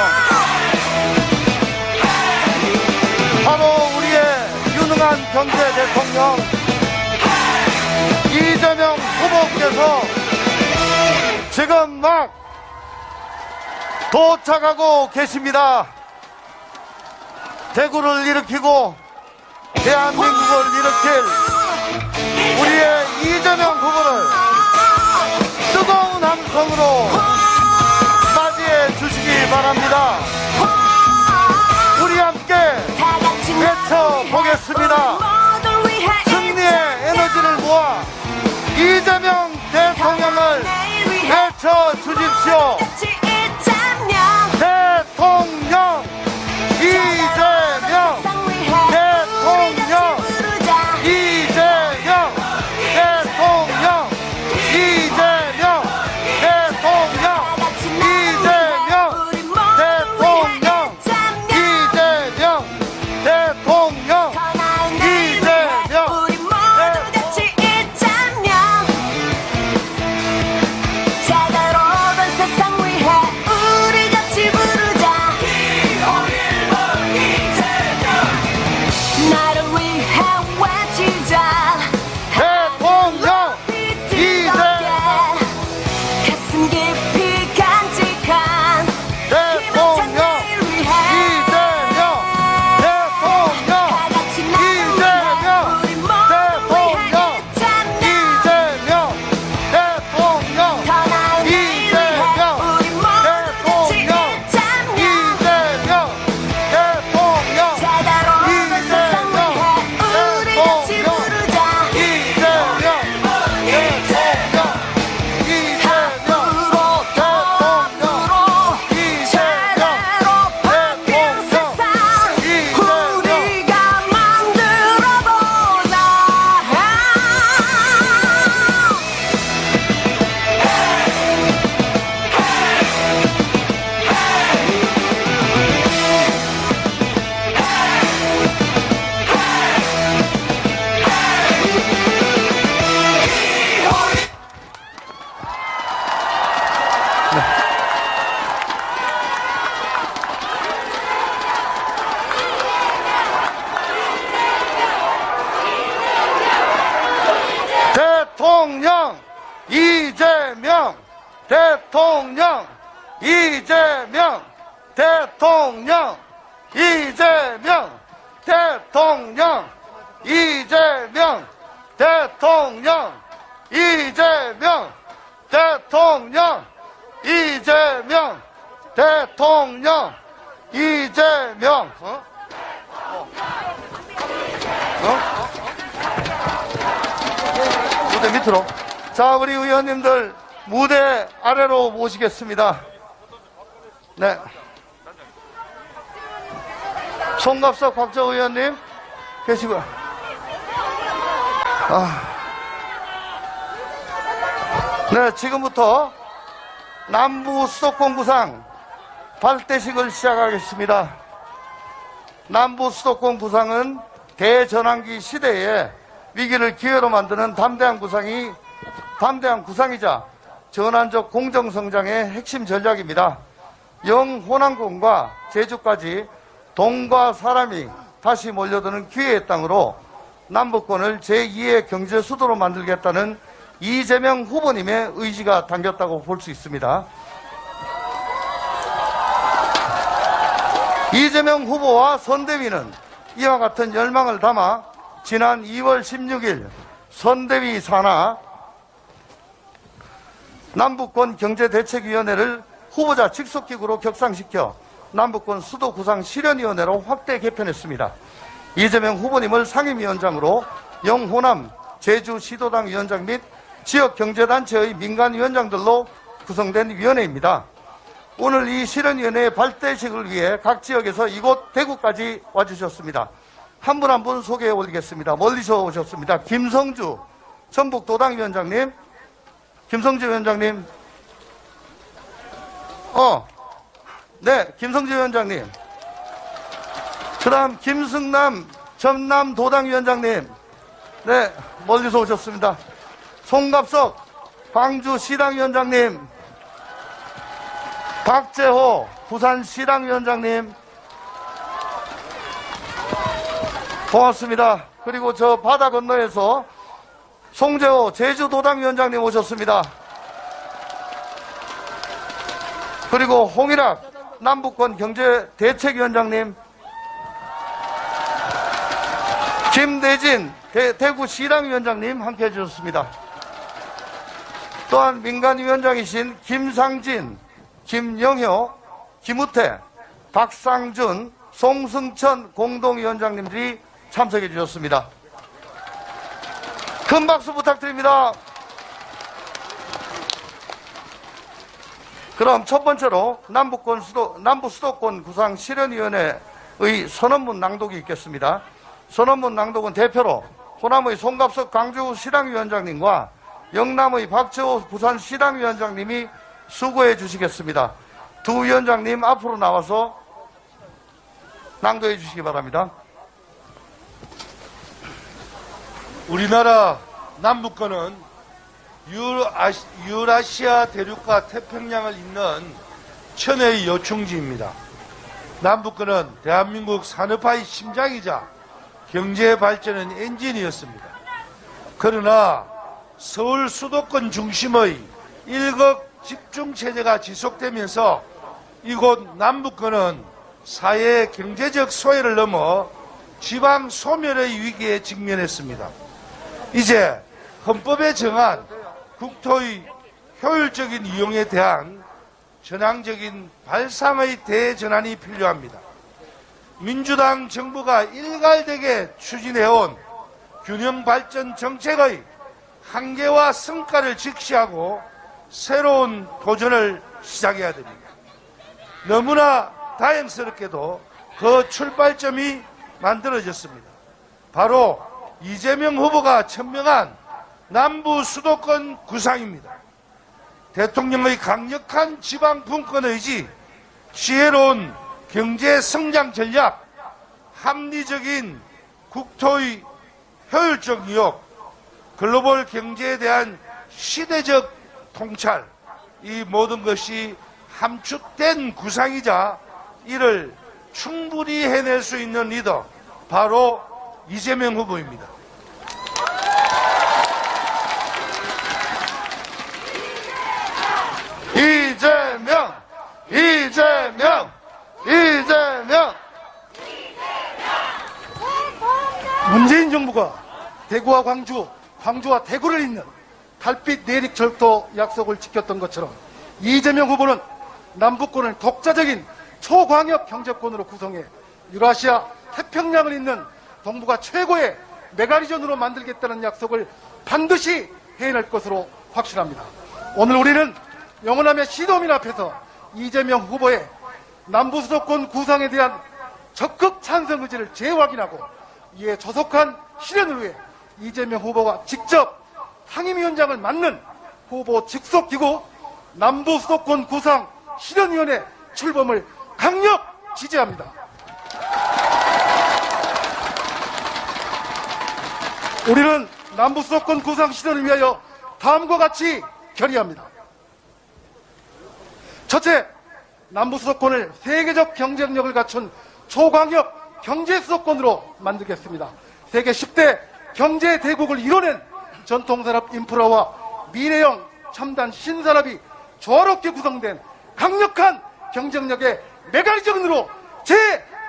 바로 우리의 유능한 경제 대통령 이재명 후보께서 지금 막 도착하고 계십니다. 대구를 일으키고 대한민국을 일으킬 우리의 이재명 후보를 뜨거운 함성으로 맞이해 주시기 바랍니다. 우리 함께 외쳐보겠습니다. 승리의 에너지를 모아 이재명 대통령을 외쳐주십시오. 대통령 이재명, 대통령 이재명, 대통령 이재명, 대통령 이재명, 대통령 이재명, 대통령 이재명, 대통령 이재명 대통령 이재명 대통령 이재명 대통령 이재명 대통령 이재명 대통령 이재명 대통령 이재명 무대 밑으로. 자, 우리 의원님들 무대 아래로 모시겠습니다. 네. 송갑석 박정 의원님 계시고요. 네, 지금부터 남부 수도권 구상 발대식을 시작하겠습니다. 남부 수도권 구상은 대전환기 시대에 위기를 기회로 만드는 담대한 구상이자 전환적 공정성장의 핵심 전략입니다. 영호남권과 제주까지 돈과 사람이 다시 몰려드는 기회의 땅으로 남북권을 제2의 경제 수도로 만들겠다는 이재명 후보님의 의지가 담겼다고 볼 수 있습니다. 이재명 후보와 선대위는 이와 같은 열망을 담아 지난 2월 16일 선대위 산하 남북권 경제대책위원회를 후보자 직속기구로 격상시켜 남북권 수도 구상 실현위원회로 확대 개편했습니다. 이재명 후보님을 상임위원장으로 영호남 제주시도당 위원장 및 지역경제단체의 민간위원장들로 구성된 위원회입니다. 오늘 이 실현위원회의 발대식을 위해 각 지역에서 이곳 대구까지 와주셨습니다. 한 분 한 분 소개해 올리겠습니다. 멀리서 오셨습니다. 김성주 전북도당위원장님, 김성주 위원장님, 네, 김성주 위원장님. 그 다음 김승남 전남도당위원장님, 네, 멀리서 오셨습니다. 송갑석 광주시당위원장님, 박재호 부산시당위원장님, 고맙습니다. 그리고 저 바다 건너에서 송재호 제주도당위원장님 오셨습니다. 그리고 홍일학 남북권 경제대책위원장님, 김대진 대구시당위원장님 함께해 주셨습니다. 또한 민간위원장이신 김상진, 김영효, 김우태, 박상준, 송승천 공동위원장님들이 참석해 주셨습니다. 큰 박수 부탁드립니다. 그럼 첫 번째로 남부 수도권 구상 실현위원회의 선언문 낭독이 있겠습니다. 선언문 낭독은 대표로 호남의 송갑석 광주시당위원장님과 영남의 박재호 부산시당위원장님이 수고해 주시겠습니다. 두 위원장님 앞으로 나와서 낭독해 주시기 바랍니다. 우리나라 남북권은 유라시아 대륙과 태평양을 잇는 천혜의 요충지입니다. 남북권은 대한민국 산업화의 심장이자 경제 발전의 엔진이었습니다. 그러나 서울 수도권 중심의 일극 집중체제가 지속되면서 이곳 남북권은 사회의 경제적 소외를 넘어 지방 소멸의 위기에 직면했습니다. 이제 헌법에 정한 국토의 효율적인 이용에 대한 전향적인 발상의 대전환이 필요합니다. 민주당 정부가 일갈되게 추진해온 균형발전 정책의 한계와 성과를 직시하고 새로운 도전을 시작해야 됩니다. 너무나 다행스럽게도 그 출발점이 만들어졌습니다. 바로 이재명 후보가 천명한 남부 수도권 구상입니다. 대통령의 강력한 지방 분권 의지, 지혜로운 경제 성장 전략, 합리적인 국토의 효율적 이용, 글로벌 경제에 대한 시대적 통찰, 이 모든 것이 함축된 구상이자 이를 충분히 해낼 수 있는 리더, 바로 이재명 후보입니다. 대구와 광주, 광주와 대구를 잇는 달빛 내륙 철도 약속을 지켰던 것처럼 이재명 후보는 남북권을 독자적인 초광역 경제권으로 구성해 유라시아 태평양을 잇는 동북아 최고의 메가리전으로 만들겠다는 약속을 반드시 해낼 것으로 확신합니다. 오늘 우리는 영호남의 시도민 앞에서 이재명 후보의 남부수도권 구상에 대한 적극 찬성 의지를 재확인하고 이에 조속한 실현을 위해 이재명 후보가 직접 상임위원장을 맡는 후보 직속기구 남부수도권 구상 실현위원회 출범을 강력 지지합니다. 우리는 남부수도권 구상 실현을 위하여 다음과 같이 결의합니다. 첫째, 남부수도권을 세계적 경쟁력을 갖춘 초광역 경제수도권으로 만들겠습니다. 세계 10대 경제대국을 이뤄낸 전통산업 인프라와 미래형 첨단 신산업이 조화롭게 구성된 강력한 경쟁력의 메가리전으로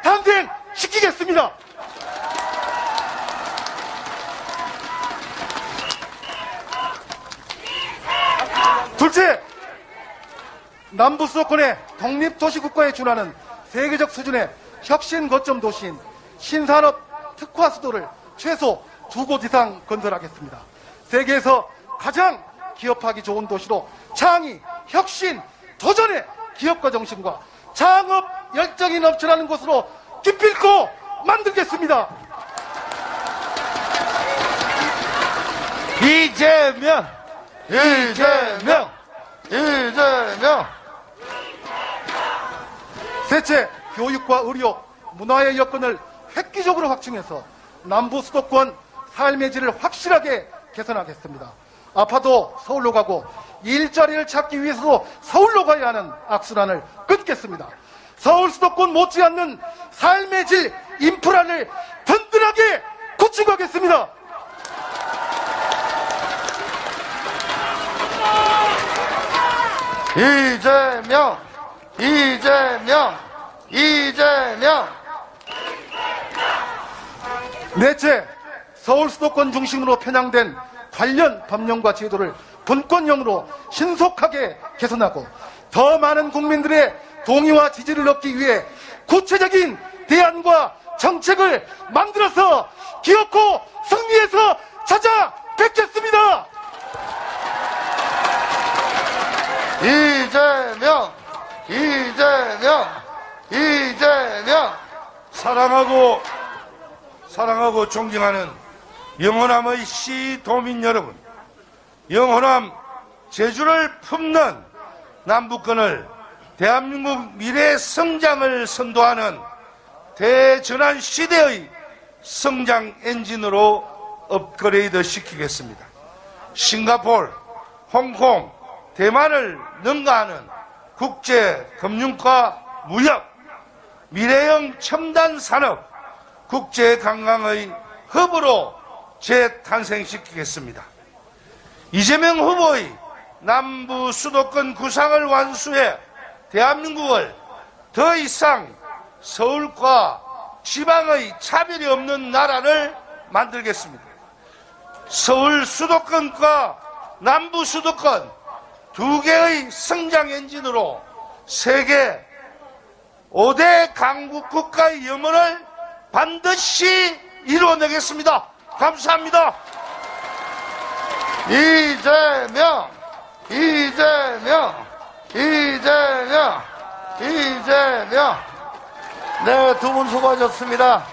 재탄생시키겠습니다. 둘째, 남부수도권의 독립도시국가에 준하는 세계적 수준의 혁신 거점 도시인 신산업 특화 수도를 최소 2곳 이상 건설하겠습니다. 세계에서 가장 기업하기 좋은 도시로 창의, 혁신, 도전의 기업가 정신과 창업 열정이 넘쳐나는 곳으로 기필코 만들겠습니다. 이재명! 셋째, 교육과 의료, 문화의 여건을 획기적으로 확충해서 남부 수도권 삶의 질을 확실하게 개선하겠습니다. 아파도 서울로 가고 일자리를 찾기 위해서도 서울로 가야 하는 악순환을 끊겠습니다. 서울 수도권 못지않는 삶의 질 인프라를 든든하게 구축하겠습니다. 이재명! 넷째, 서울 수도권 중심으로 편향된 관련 법령과 제도를 분권형으로 신속하게 개선하고 더 많은 국민들의 동의와 지지를 얻기 위해 구체적인 대안과 정책을 만들어서 기어코 승리해서 찾아뵙겠습니다. 이재명! 사랑하고 존경하는 영호남의 시도민 여러분, 영호남 제주를 품는 남북권을 대한민국 미래 성장을 선도하는 대전환 시대의 성장 엔진으로 업그레이드 시키겠습니다. 싱가포르, 홍콩, 대만을 능가하는 국제 금융과 무역, 미래형 첨단 산업, 국제 관광의 허브로 재탄생시키겠습니다. 이재명 후보의 남부 수도권 구상을 완수해 대한민국을 더 이상 서울과 지방의 차별이 없는 나라를 만들겠습니다. 서울 수도권과 남부 수도권 두 개의 성장 엔진으로 세계 5대 강국 국가의 염원을 반드시 이루어내겠습니다. 감사합니다. 이재명! 네, 두 분 수고하셨습니다.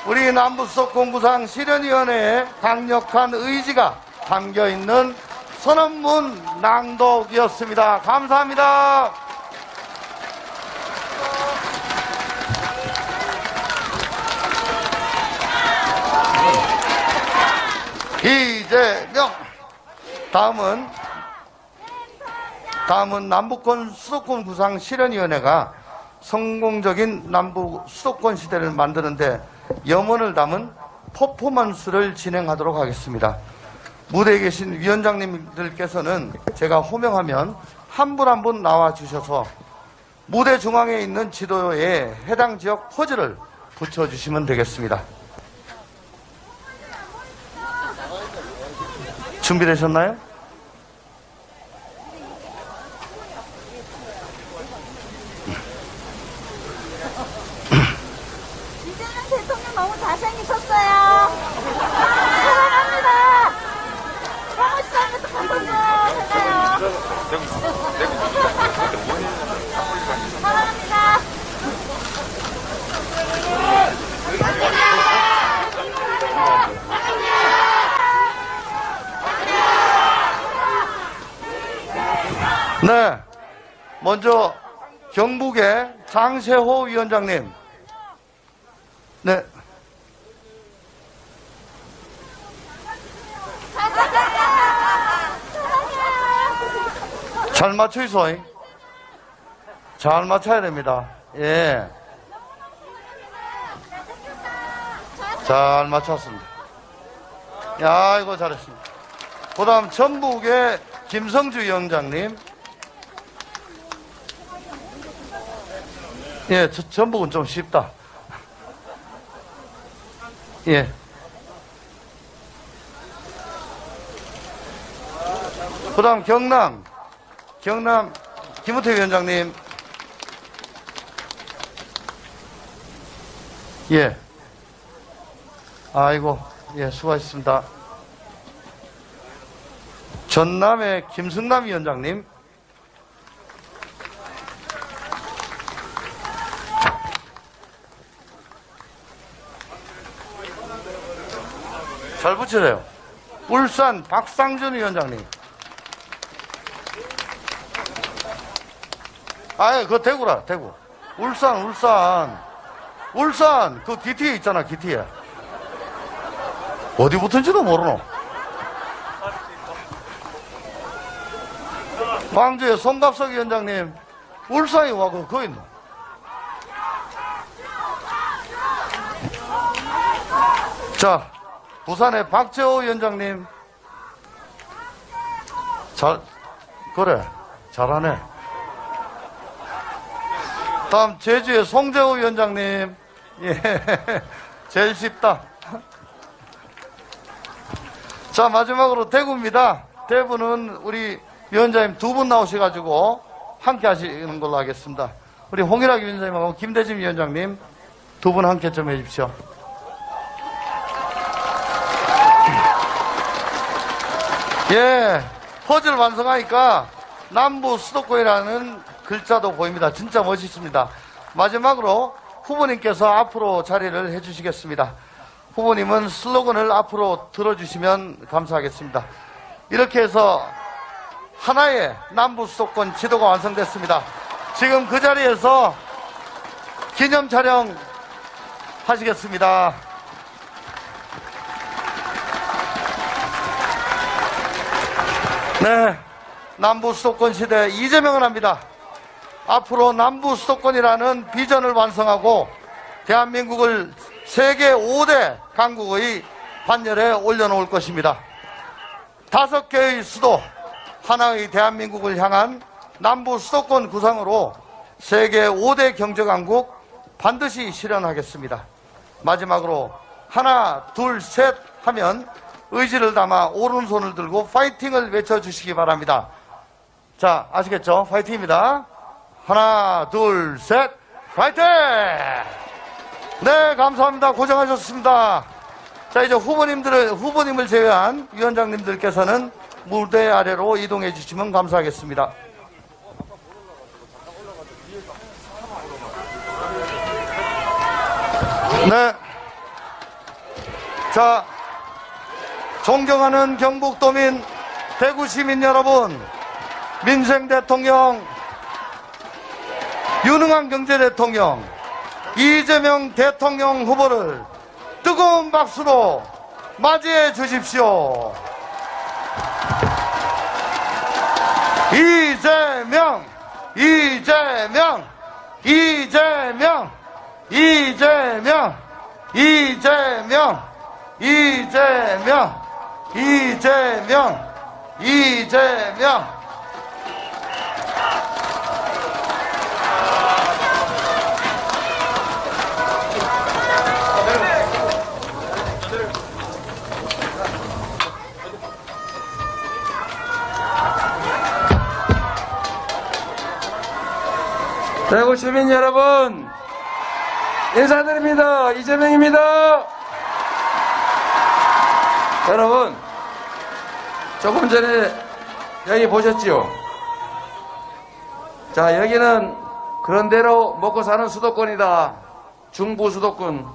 우리 남부수도권 구상 실현위원회의 강력한 의지가 담겨있는 선언문 낭독이었습니다. 감사합니다. 이재명! 다음은 남북권 수도권 구상 실현위원회가 성공적인 남북 수도권 시대를 만드는데 염원을 담은 퍼포먼스를 진행하도록 하겠습니다. 무대에 계신 위원장님들께서는 제가 호명하면 한 분 한 분 나와주셔서 무대 중앙에 있는 지도에 해당 지역 포즈를 붙여주시면 되겠습니다. 준비되셨나요? 이재명 대통령 너무 잘생기셨어요. 사랑합니다. 사무실장님도 감사해요. 사랑합니다. 네. 먼저 경북의 장세호 위원장님. 네. 잘 맞춰 있어. 잘 맞춰야 됩니다. 예. 잘 맞췄습니다. 야, 이거 잘했습니다. 그 다음 전북의 김성주 위원장님. 예, 전북은 좀 쉽다. 예. 그 다음 경남 김우태 위원장님. 예. 아이고, 예, 수고하셨습니다. 전남의 김승남 위원장님. 잘 붙여줘요. 울산 박상준 위원장님. 아예 그거 대구라, 대구. 울산 그 기티에 있잖아, 기티에. 어디 붙은지도 모르노. 광주의 송갑석 위원장님. 울산이 와 그거 있노. 자, 부산의 박재호 위원장님. 그래, 잘하네. 다음 제주의 송재호 위원장님. 예, 제일 쉽다. 자, 마지막으로 대구입니다. 대구는 우리 위원장님 두 분 나오셔가지고 함께 하시는 걸로 하겠습니다. 우리 홍일학 위원장님하고 김대진 위원장님 두 분 함께 좀 해주십시오. 예, 퍼즐 완성하니까 남부 수도권이라는 글자도 보입니다. 진짜 멋있습니다. 마지막으로 후보님께서 앞으로 자리를 해주시겠습니다. 후보님은 슬로건을 앞으로 들어주시면 감사하겠습니다. 이렇게 해서 하나의 남부 수도권 지도가 완성됐습니다. 지금 그 자리에서 기념 촬영 하시겠습니다. 네, 남부 수도권 시대 이재명을 합니다. 앞으로 남부 수도권이라는 비전을 완성하고 대한민국을 세계 5대 강국의 반열에 올려놓을 것입니다. 5개의 수도, 하나의 대한민국을 향한 남부 수도권 구상으로 세계 5대 경제강국 반드시 실현하겠습니다. 마지막으로 하나, 둘, 셋 하면 의지를 담아 오른손을 들고 파이팅을 외쳐주시기 바랍니다. 자, 아시겠죠? 파이팅입니다. 하나, 둘, 셋, 파이팅! 네, 감사합니다. 고생하셨습니다. 자, 이제 후보님을 제외한 위원장님들께서는 무대 아래로 이동해 주시면 감사하겠습니다. 네. 자, 존경하는 경북도민, 대구 시민 여러분, 민생 대통령, 유능한 경제 대통령, 이재명 대통령 후보를 뜨거운 박수로 맞이해 주십시오. 이재명, 이재명, 이재명, 이재명, 이재명, 이재명, 이재명, 이재명. 대구 시민 여러분, 인사드립니다. 이재명입니다. 여러분, 조금 전에 여기 보셨지요? 자, 여기는 그런 대로 먹고 사는 수도권이다. 중부 수도권.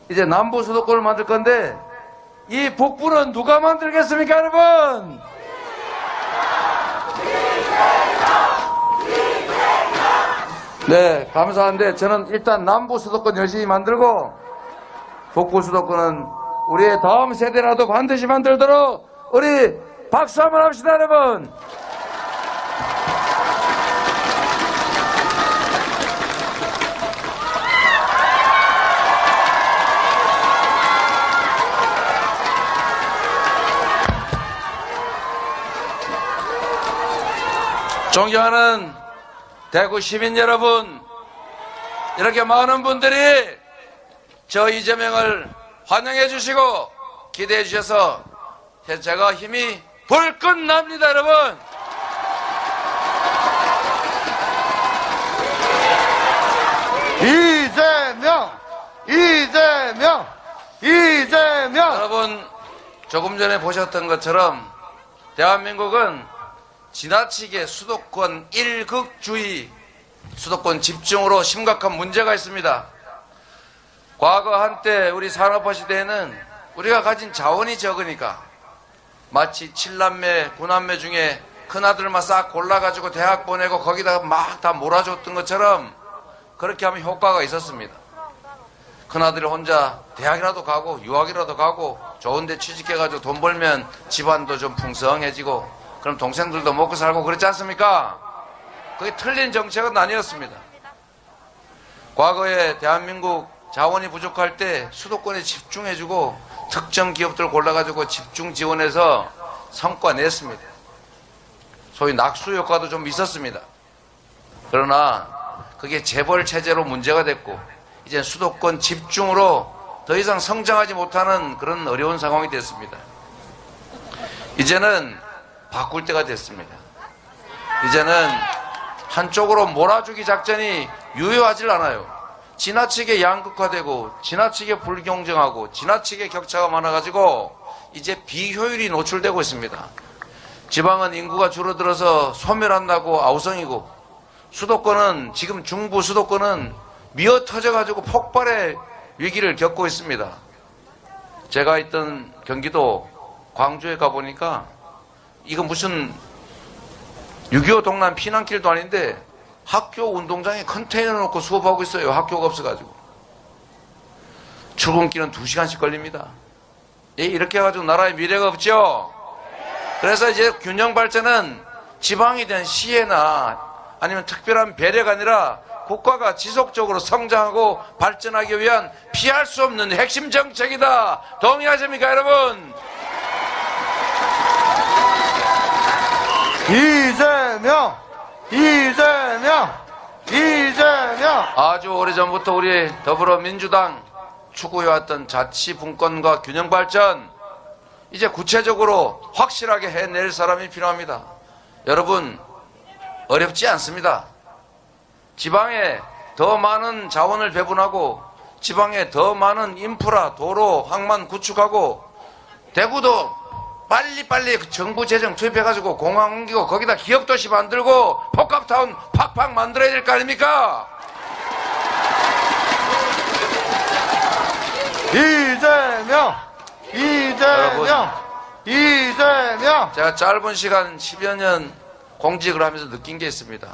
이제 남부 수도권을 만들 건데, 이 북부는 누가 만들겠습니까, 여러분? 네, 감사한데 저는 일단 남부 수도권 열심히 만들고 북부 수도권은 우리의 다음 세대라도 반드시 만들도록 우리 박수 한번 합시다, 여러분. 존경하는 대구 시민 여러분, 이렇게 많은 분들이 저 이재명을 환영해 주시고 기대해 주셔서 제가 힘이 불끈 납니다, 여러분. 이재명. 여러분, 조금 전에 보셨던 것처럼 대한민국은 지나치게 수도권 일극주의, 수도권 집중으로 심각한 문제가 있습니다. 과거 한때 우리 산업화 시대에는 우리가 가진 자원이 적으니까 마치 7남매, 9남매 중에 큰아들만 싹 골라가지고 대학 보내고 거기다가 막 다 몰아줬던 것처럼 그렇게 하면 효과가 있었습니다. 큰아들이 혼자 대학이라도 가고 유학이라도 가고 좋은데 취직해가지고 돈 벌면 집안도 좀 풍성해지고 그럼 동생들도 먹고 살고 그렇지 않습니까? 그게 틀린 정책은 아니었습니다. 과거에 대한민국 자원이 부족할 때 수도권에 집중해주고 특정 기업들 골라가지고 집중 지원해서 성과 냈습니다. 소위 낙수 효과도 좀 있었습니다. 그러나 그게 재벌 체제로 문제가 됐고 이제 수도권 집중으로 더 이상 성장하지 못하는 그런 어려운 상황이 됐습니다. 이제는 바꿀 때가 됐습니다. 이제는 한쪽으로 몰아주기 작전이 유효하질 않아요. 지나치게 양극화되고 지나치게 불공정하고 지나치게 격차가 많아가지고 이제 비효율이 노출되고 있습니다. 지방은 인구가 줄어들어서 소멸한다고 아우성이고 수도권은 지금 중부 수도권은 미어 터져가지고 폭발의 위기를 겪고 있습니다. 제가 있던 경기도 광주에 가보니까 이거 무슨 6.25 동남 피난길도 아닌데 학교 운동장에 컨테이너 놓고 수업하고 있어요. 학교가 없어가지고. 출근길은 2시간씩 걸립니다. 이렇게 해가지고 나라의 미래가 없죠. 그래서 이제 균형 발전은 지방이든 시에나 아니면 특별한 배려가 아니라 국가가 지속적으로 성장하고 발전하기 위한 피할 수 없는 핵심 정책이다. 동의하십니까, 여러분? 이재명. 아주 오래전부터 우리 더불어민주당 추구해왔던 자치분권과 균형발전, 이제 구체적으로 확실하게 해낼 사람이 필요합니다. 여러분, 어렵지 않습니다. 지방에 더 많은 자원을 배분하고 지방에 더 많은 인프라, 도로, 항만 구축하고 대구도 빨리빨리 정부 재정 투입해가지고 공항 옮기고 거기다 기업도시 만들고 복합타운 팍팍 만들어야 될 거 아닙니까? 이재명. 제가 짧은 시간 10여 년 공직을 하면서 느낀 게 있습니다.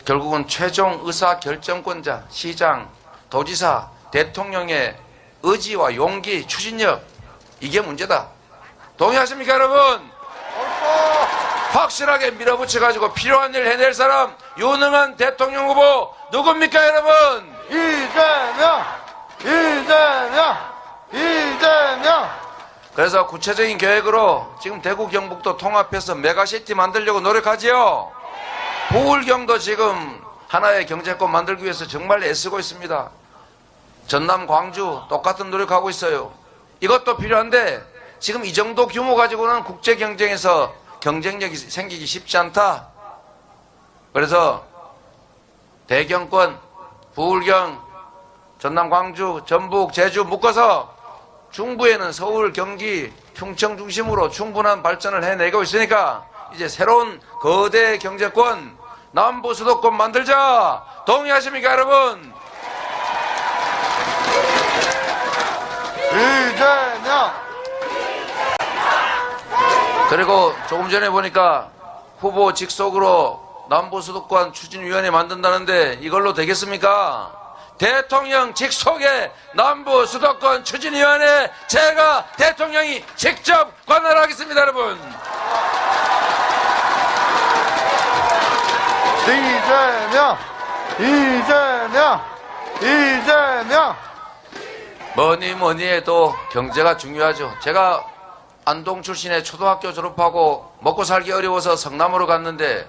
결국은 최종 의사 결정권자, 시장, 도지사, 대통령의 의지와 용기, 추진력, 이게 문제다. 동의하십니까, 여러분? 확실하게 밀어붙여가지고 필요한 일 해낼 사람, 유능한 대통령 후보 누굽니까, 여러분? 이재명. 그래서 구체적인 계획으로 지금 대구 경북도 통합해서 메가시티 만들려고 노력하지요. 부울경도 지금 하나의 경제권 만들기 위해서 정말 애쓰고 있습니다. 전남 광주 똑같은 노력하고 있어요. 이것도 필요한데 지금 이 정도 규모 가지고는 국제 경쟁에서 경쟁력이 생기기 쉽지 않다. 그래서 대경권, 부울경, 전남, 광주, 전북, 제주 묶어서 중부에는 서울, 경기, 충청 중심으로 충분한 발전을 해내고 있으니까 이제 새로운 거대 경제권, 남부 수도권 만들자. 동의하십니까, 여러분? 이재명! 그리고 조금 전에 보니까 후보 직속으로 남부 수도권 추진위원회 만든다는데 이걸로 되겠습니까? 대통령 직속의 남부 수도권 추진위원회 제가 대통령이 직접 관할하겠습니다, 여러분. 이재명! 이재명! 이재명! 뭐니 해도 경제가 중요하죠. 제가 안동 출신의 초등학교 졸업하고 먹고 살기 어려워서 성남으로 갔는데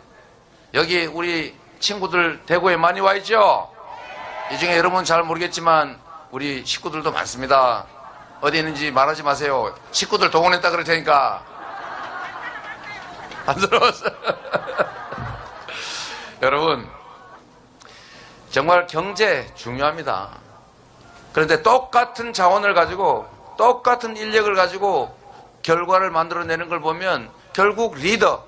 여기 우리 친구들 대구에 많이 와 있죠? 이 중에 여러분 잘 모르겠지만 우리 식구들도 많습니다. 어디 있는지 말하지 마세요. 식구들 동원했다 그럴 테니까. 안 들어왔어요. 여러분, 정말 경제 중요합니다. 그런데 똑같은 자원을 가지고 똑같은 인력을 가지고 결과를 만들어내는 걸 보면 결국 리더,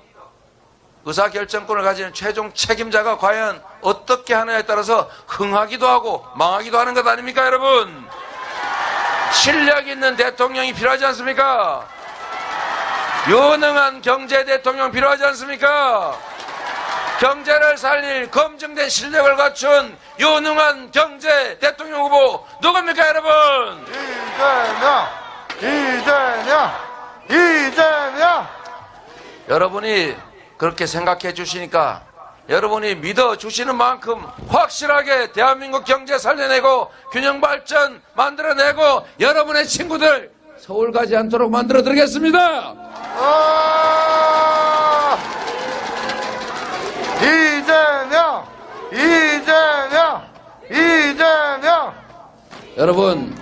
의사결정권을 가지는 최종 책임자가 과연 어떻게 하느냐에 따라서 흥하기도 하고 망하기도 하는 것 아닙니까, 여러분? 실력 있는 대통령이 필요하지 않습니까? 유능한 경제 대통령 필요하지 않습니까? 경제를 살릴 검증된 실력을 갖춘 유능한 경제 대통령 후보 누굽니까, 여러분? 이재명! 이재명! 이재명! 여러분이 그렇게 생각해 주시니까 여러분이 믿어 주시는 만큼 확실하게 대한민국 경제 살려내고 균형 발전 만들어내고 여러분의 친구들 서울 가지 않도록 만들어 드리겠습니다. 이재명! 이재명! 이재명! 여러분,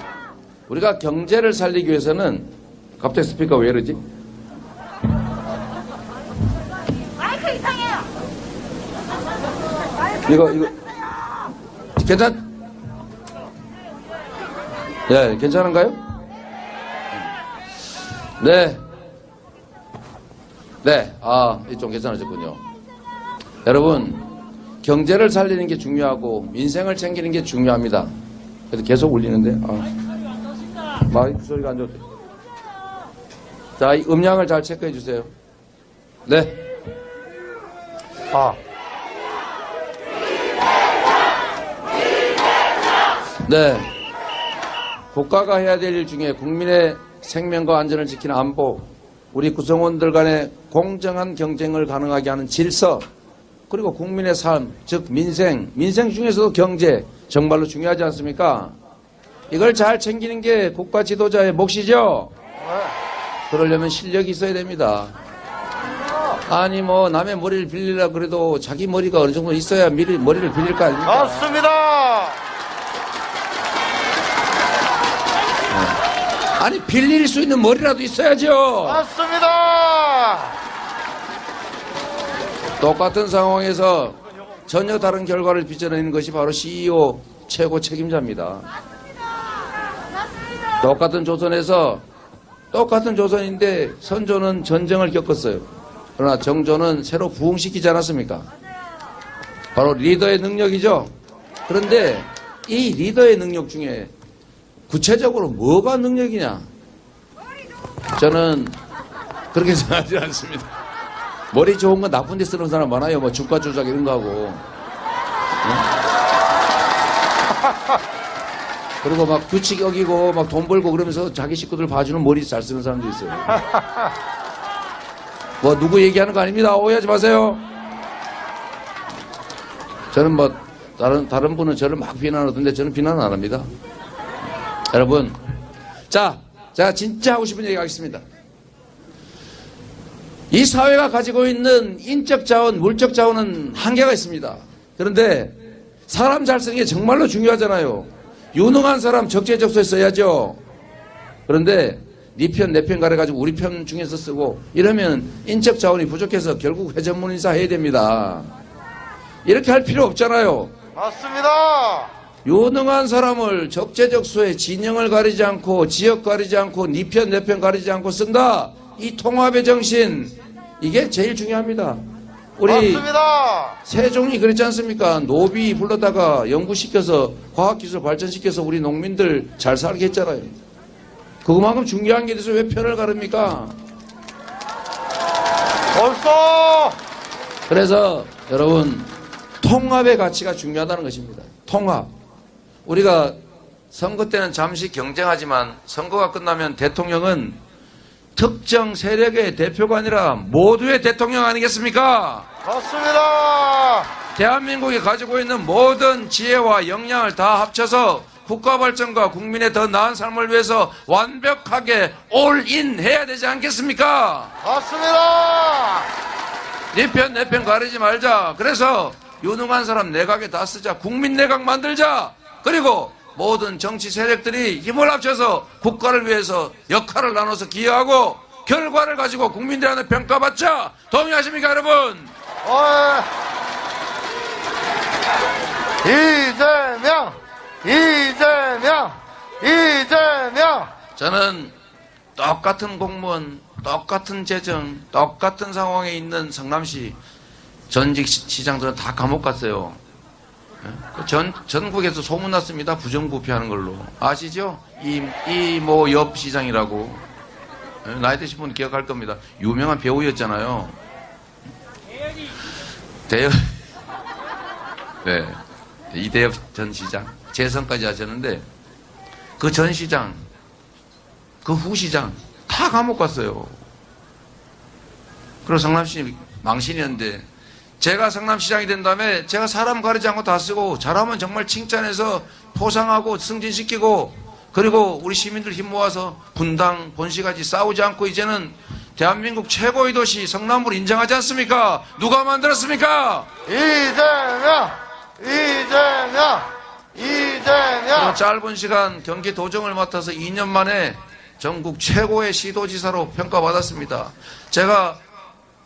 우리가 경제를 살리기 위해서는 갑자기 스피커 왜 이러지? 마이크 이상해요. 이거 예, 괜찮은가요? 네. 좀 괜찮아졌군요. 여러분, 경제를 살리는 게 중요하고 민생을 챙기는 게 중요합니다. 그래서 계속 울리는데, 마이크 소리가 안 좋대. 자, 이 음량을 잘 체크해 주세요. 네. 네. 국가가 해야 될 일 중에 국민의 생명과 안전을 지키는 안보, 우리 구성원들 간의 공정한 경쟁을 가능하게 하는 질서, 그리고 국민의 삶, 즉 민생 중에서도 경제 정말로 중요하지 않습니까? 이걸 잘 챙기는 게 국가 지도자의 몫이죠. 그러려면 실력이 있어야 됩니다. 아니 뭐 남의 머리를 빌리려 그래도 자기 머리가 어느 정도 있어야 머리를 빌릴 거 아닙니까? 맞습니다. 아니 빌릴 수 있는 머리라도 있어야죠. 맞습니다. 똑같은 상황에서 전혀 다른 결과를 빚어내는 것이 바로 CEO 최고 책임자입니다. 똑같은 조선에서 똑같은 조선인데 선조는 전쟁을 겪었어요. 그러나 정조는 새로 부흥시키지 않았습니까? 바로 리더의 능력이죠. 그런데 이 리더의 능력 중에 구체적으로 뭐가 능력이냐? 저는 그렇게 생각하지 않습니다. 머리 좋은 건 나쁜 데 쓰는 사람 많아요. 뭐 주가 조작 이런 거 하고. 그리고 막 규칙 어기고 막 돈 벌고 그러면서 자기 식구들 봐주는 머리 잘 쓰는 사람도 있어요. 뭐 누구 얘기하는 거 아닙니다. 오해하지 마세요. 저는 뭐 다른 분은 저를 막 비난하던데 저는 비난 안 합니다. 여러분, 자, 제가 진짜 하고 싶은 얘기 하겠습니다. 이 사회가 가지고 있는 인적 자원, 물적 자원은 한계가 있습니다. 그런데 사람 잘 쓰는 게 정말로 중요하잖아요. 유능한 사람 적재적소에 써야죠. 그런데 네 편, 내 편 가려가지고 우리 편 중에서 쓰고 이러면 인적 자원이 부족해서 결국 회전문 인사 해야 됩니다. 이렇게 할 필요 없잖아요. 맞습니다. 유능한 사람을 적재적소에 진영을 가리지 않고 지역 가리지 않고 니 편 내 편 가리지 않고 쓴다. 이 통합의 정신, 이게 제일 중요합니다. 우리 맞습니다. 세종이 그랬지 않습니까? 노비 불러다가 연구시켜서 과학기술 발전시켜서 우리 농민들 잘 살게 했잖아요. 그만큼 중요한 게 돼서 왜 편을 가릅니까? 벌써 그래서 여러분, 통합의 가치가 중요하다는 것입니다. 통합. 우리가 선거 때는 잠시 경쟁하지만 선거가 끝나면 대통령은 특정 세력의 대표가 아니라 모두의 대통령 아니겠습니까? 맞습니다. 대한민국이 가지고 있는 모든 지혜와 역량을 다 합쳐서 국가 발전과 국민의 더 나은 삶을 위해서 완벽하게 올인 해야 되지 않겠습니까? 맞습니다. 네 편 내 편 가리지 말자. 그래서 유능한 사람 내각에 다 쓰자. 국민 내각 만들자. 그리고 모든 정치 세력들이 힘을 합쳐서 국가를 위해서 역할을 나눠서 기여하고 결과를 가지고 국민들한테 평가받자. 동의하십니까, 여러분? 이재명, 이재명, 이재명. 저는 똑같은 공무원, 똑같은 재정, 똑같은 상황에 있는 성남시 전직 시장들은 다 감옥 갔어요. 전국에서 소문났습니다. 부정부패하는 걸로. 아시죠? 뭐 옆 시장이라고. 나이 드신 분 기억할 겁니다. 유명한 배우였잖아요. 네. 이대엽 전 시장. 재선까지 하셨는데, 그 전 시장, 그 후 시장, 다 감옥 갔어요. 그리고 성남시 망신이었는데, 제가 성남시장이 된 다음에 제가 사람 가리지 않고 다 쓰고 잘하면 정말 칭찬해서 포상하고 승진시키고 그리고 우리 시민들 힘 모아서 분당, 본시까지 싸우지 않고 이제는 대한민국 최고의 도시 성남을 인정하지 않습니까? 누가 만들었습니까? 이재명, 이재명, 이재명. 짧은 시간 경기 도정을 맡아서 2년 만에 전국 최고의 시도지사로 평가받았습니다. 제가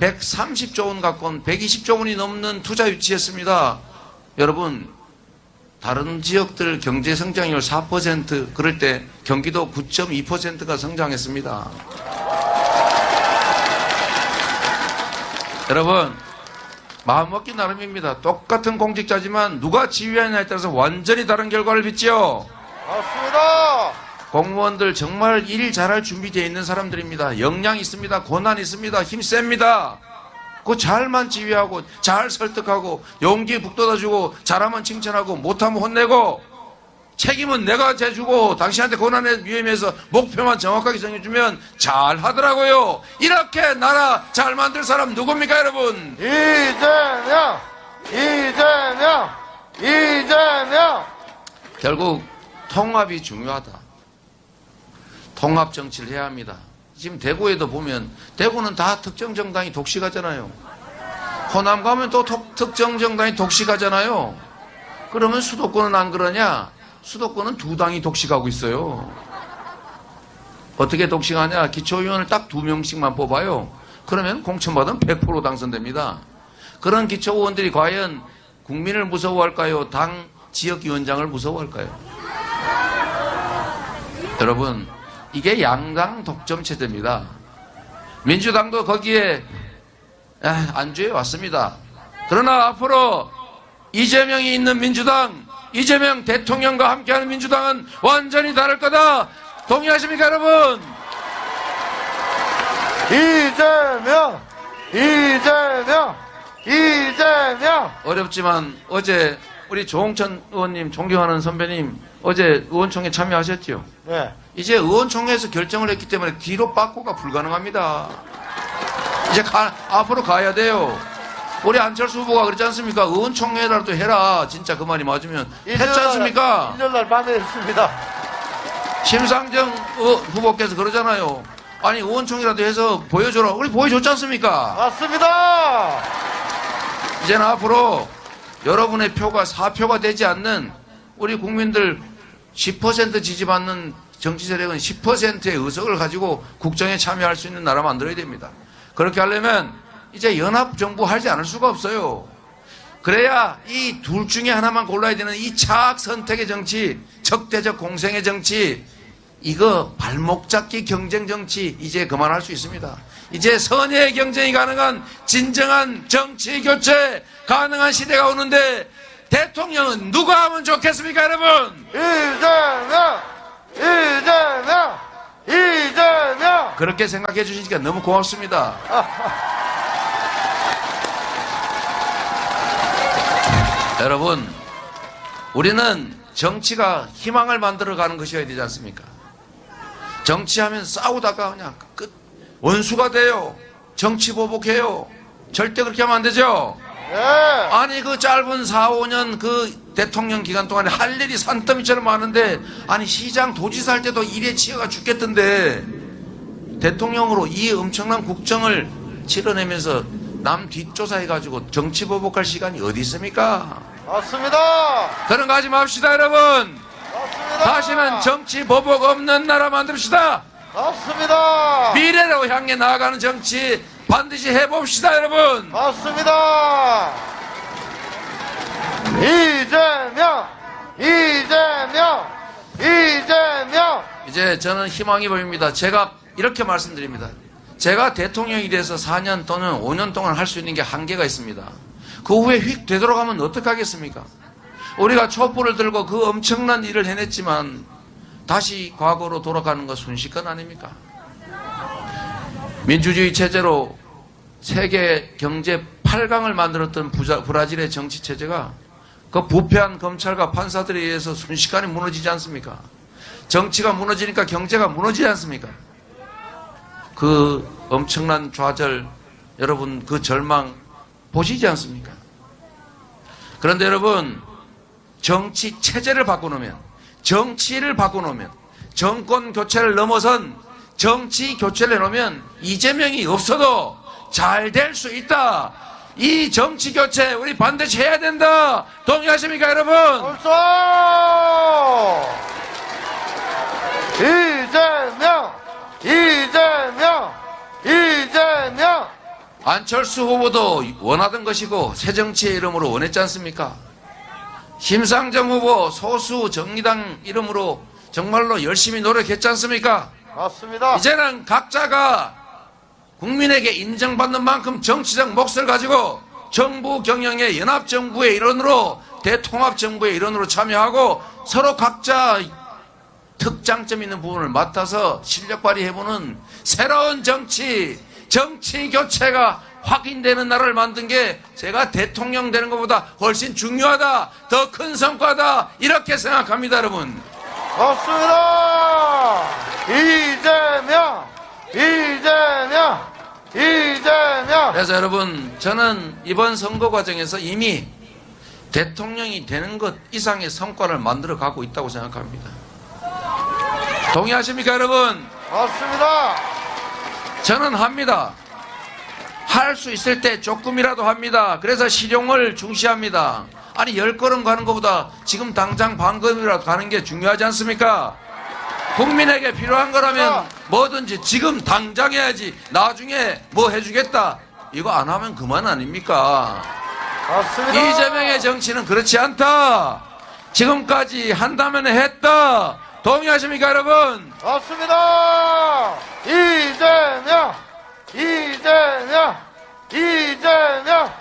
130조 원 갖고 온 120조 원이 넘는 투자 유치했습니다. 여러분, 다른 지역들 경제 성장률 4% 그럴 때 경기도 9.2%가 성장했습니다. 여러분, 마음 먹기 나름입니다. 똑같은 공직자지만 누가 지휘하느냐에 따라서 완전히 다른 결과를 빚지요. 맞습니다. 공무원들 정말 일 잘할 준비되어 있는 사람들입니다. 역량 있습니다. 고난 있습니다. 힘 셉니다. 그 잘만 지휘하고 잘 설득하고 용기 북돋아주고 잘하면 칭찬하고 못하면 혼내고 책임은 내가 재주고 당신한테 고난에 위임해서 목표만 정확하게 정해주면 잘 하더라고요. 이렇게 나라 잘 만들 사람 누굽니까, 여러분? 이재명, 이재명, 이재명. 결국 통합이 중요하다. 통합 정치를 해야 합니다. 지금 대구에도 보면 대구는 다 특정 정당이 독식하잖아요. 호남 가면 또 특정 정당이 독식하잖아요. 그러면 수도권은 안 그러냐? 수도권은 두 당이 독식하고 있어요. 어떻게 독식하냐? 기초의원을 딱 2명씩만 뽑아요. 그러면 공천받으면 100% 당선됩니다. 그런 기초의원들이 과연 국민을 무서워할까요? 당 지역위원장을 무서워할까요? 여러분, 이게 양당 독점 체제입니다. 민주당도 거기에 안주해 왔습니다. 그러나 앞으로 이재명이 있는 민주당, 이재명 대통령과 함께하는 민주당은 완전히 다를 거다. 동의하십니까, 여러분? 이재명, 이재명, 이재명. 어렵지만 어제 우리 조홍천 의원님, 존경하는 선배님, 어제 의원총회 참여하셨죠? 네. 이제 의원총회에서 결정을 했기 때문에 뒤로 빠꾸가 불가능합니다. 이제 앞으로 가야 돼요. 우리 안철수 후보가 그랬지 않습니까? 의원총회라도 해라. 진짜 그 말이 맞으면. 했지 않습니까? 1년날 만에 했습니다. 심상정 후보께서 그러잖아요. 아니, 의원총회라도 해서 보여줘라. 우리 보여줬지 않습니까? 맞습니다. 이제는 앞으로 여러분의 표가 4표가 되지 않는 우리 국민들 10% 지지받는 정치 세력은 10%의 의석을 가지고 국정에 참여할 수 있는 나라 만들어야 됩니다. 그렇게 하려면 이제 연합정부 하지 않을 수가 없어요. 그래야 이 둘 중에 하나만 골라야 되는 이 차악 선택의 정치, 적대적 공생의 정치, 이거 발목 잡기 경쟁 정치 이제 그만할 수 있습니다. 이제 선의의 경쟁이 가능한 진정한 정치 교체 가능한 시대가 오는데 대통령은 누가 하면 좋겠습니까, 여러분? 이재명! 그렇게 생각해 주시니까 너무 고맙습니다. 여러분, 우리는 정치가 희망을 만들어가는 것이어야 되지 않습니까? 정치하면 싸우다가 그냥 끝, 원수가 돼요. 정치 보복해요. 절대 그렇게 하면 안 되죠? 아니 그 짧은 4, 5년 그 대통령 기간 동안에 할 일이 산더미처럼 많은데, 아니 시장 도지사 할 때도 일에 치여가 죽겠던데 대통령으로 이 엄청난 국정을 치러내면서 남 뒷조사해가지고 정치 보복할 시간이 어디 있습니까? 맞습니다. 그런 거 하지 맙시다, 여러분. 맞습니다. 다시는 정치 보복 없는 나라 만듭시다. 맞습니다. 미래로 향해 나아가는 정치 반드시 해봅시다, 여러분. 맞습니다. 이재명! 이제 저는 희망이 보입니다. 제가 이렇게 말씀드립니다. 제가 대통령이 돼서 4년 또는 5년 동안 할 수 있는 게 한계가 있습니다. 그 후에 휙 되돌아가면 어떡하겠습니까? 우리가 촛불을 들고 그 엄청난 일을 해냈지만 다시 과거로 돌아가는 거 순식간 아닙니까? 민주주의 체제로 세계 경제 8강을 만들었던 브라질의 정치 체제가 그 부패한 검찰과 판사들에 의해서 순식간에 무너지지 않습니까? 정치가 무너지니까 경제가 무너지지 않습니까? 그 엄청난 좌절, 여러분 그 절망 보시지 않습니까? 그런데 여러분, 정치 체제를 바꿔놓으면, 정치를 바꿔놓으면, 정권 교체를 넘어선 정치 교체를 해놓으면 이재명이 없어도 잘 될 수 있다. 이 정치 교체 우리 반드시 해야 된다. 동의하십니까, 여러분? 이재명! 안철수 후보도 원하던 것이고 새정치의 이름으로 원했지 않습니까? 심상정 후보 소수 정의당 이름으로 정말로 열심히 노력했지 않습니까? 맞습니다. 이제는 각자가 국민에게 인정받는 만큼 정치적 몫을 가지고 정부 경영의 연합정부의 일원으로, 대통합정부의 일원으로 참여하고 서로 각자 특장점 있는 부분을 맡아서 실력 발휘해보는 새로운 정치 교체가 확인되는 나라를 만든 게 제가 대통령 되는 것보다 훨씬 중요하다, 더 큰 성과다, 이렇게 생각합니다, 여러분. 맞습니다. 이재명! 그래서 여러분, 저는 이번 선거 과정에서 이미 대통령이 되는 것 이상의 성과를 만들어 가고 있다고 생각합니다. 동의하십니까, 여러분? 맞습니다. 저는 합니다. 할 수 있을 때 조금이라도 합니다. 그래서 실용을 중시합니다. 아니 10걸음 가는 것보다 지금 당장 반걸음이라도 가는 게 중요하지 않습니까? 국민에게 필요한 거라면 뭐든지 지금 당장 해야지 나중에 뭐 해주겠다 이거 안 하면 그만 아닙니까? 맞습니다. 이재명의 정치는 그렇지 않다. 지금까지 한다면 했다. 동의하십니까, 여러분? 맞습니다. 이재명!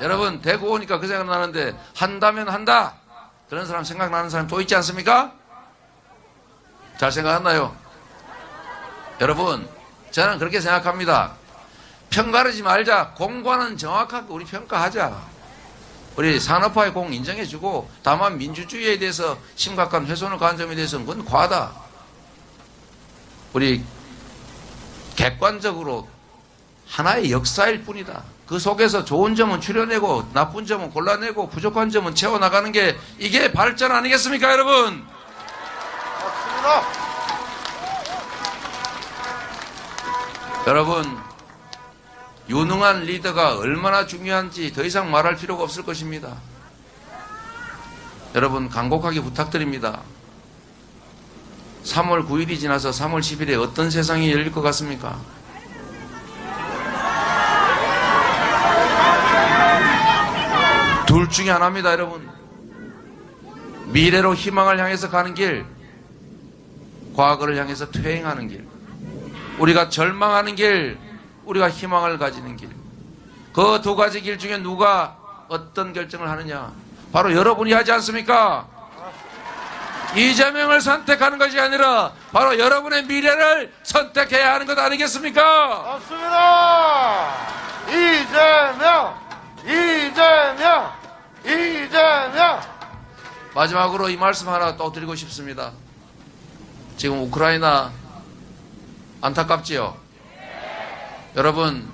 여러분, 대구 오니까 그 생각 나는데 한다면 한다. 그런 사람 생각나는 사람 또 있지 않습니까? 잘 생각하나요? 여러분, 저는 그렇게 생각합니다. 평가하지 말자. 공과는 정확하게 우리 평가하자. 우리 산업화의 공 인정해주고, 다만 민주주의에 대해서 심각한 훼손을 가한 점에 대해서는 그건 과하다. 우리 객관적으로 하나의 역사일 뿐이다. 그 속에서 좋은 점은 추려내고 나쁜 점은 골라내고 부족한 점은 채워나가는 게 이게 발전 아니겠습니까, 여러분? 맞습니다. 여러분, 유능한 리더가 얼마나 중요한지 더 이상 말할 필요가 없을 것입니다. 여러분, 간곡하게 부탁드립니다. 3월 9일이 지나서 3월 10일에 어떤 세상이 열릴 것 같습니까? 둘 중에 중에 하나입니다, 여러분. 미래로 희망을 향해서 가는 길, 과거를 향해서 퇴행하는 길, 우리가 절망하는 길, 우리가 희망을 가지는 길. 그 두 가지 길 중에 누가 어떤 결정을 하느냐? 바로 여러분이 하지 않습니까? 이재명을 선택하는 것이 아니라 바로 여러분의 미래를 선택해야 하는 것 아니겠습니까? 맞습니다. 이재명. 마지막으로 이 말씀 하나 또 드리고 싶습니다. 지금 우크라이나 안타깝지요? 여러분,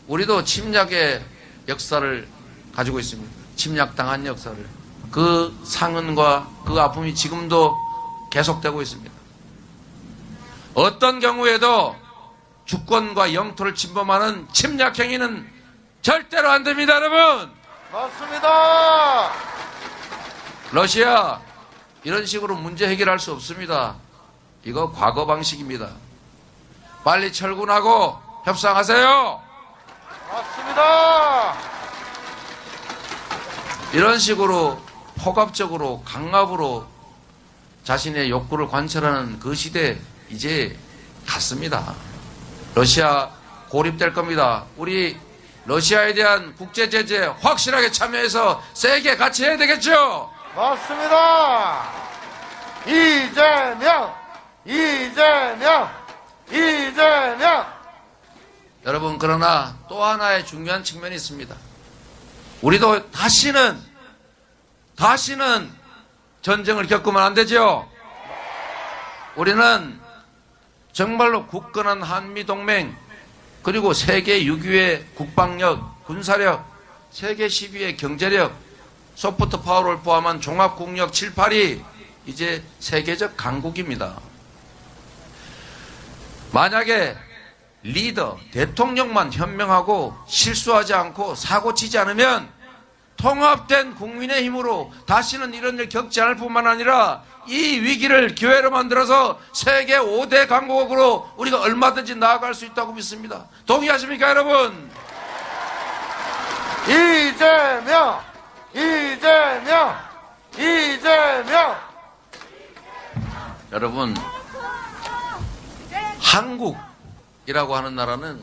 우리도 침략의 역사를 가지고 있습니다. 침략당한 역사를. 그 상흔과 그 아픔이 지금도 계속되고 있습니다. 어떤 경우에도 주권과 영토를 침범하는 침략 행위는 절대로 안 됩니다, 여러분. 맞습니다. 러시아 이런 식으로 문제 해결할 수 없습니다. 이거 과거 방식입니다. 빨리 철군하고 협상하세요. 맞습니다. 이런 식으로 폭압적으로 강압으로 자신의 욕구를 관철하는 그 시대 이제 갔습니다. 러시아 고립될 겁니다. 우리 러시아에 대한 국제 제재 확실하게 참여해서 세게 같이 해야 되겠죠? 맞습니다. 이재명. 여러분, 그러나 또 하나의 중요한 측면이 있습니다. 우리도 다시는 전쟁을 겪으면 안 되죠. 우리는 정말로 굳건한 한미동맹, 그리고 세계 6위의 국방력, 군사력, 세계 10위의 경제력, 소프트 파워를 포함한 종합국력 7, 8이 이제 세계적 강국입니다. 만약에 리더, 대통령만 현명하고 실수하지 않고 사고치지 않으면 통합된 국민의 힘으로 다시는 이런 일 겪지 않을 뿐만 아니라 이 위기를 기회로 만들어서 세계 5대 강국으로 우리가 얼마든지 나아갈 수 있다고 믿습니다. 동의하십니까, 여러분? 이재명. 여러분, 한국이라고 하는 나라는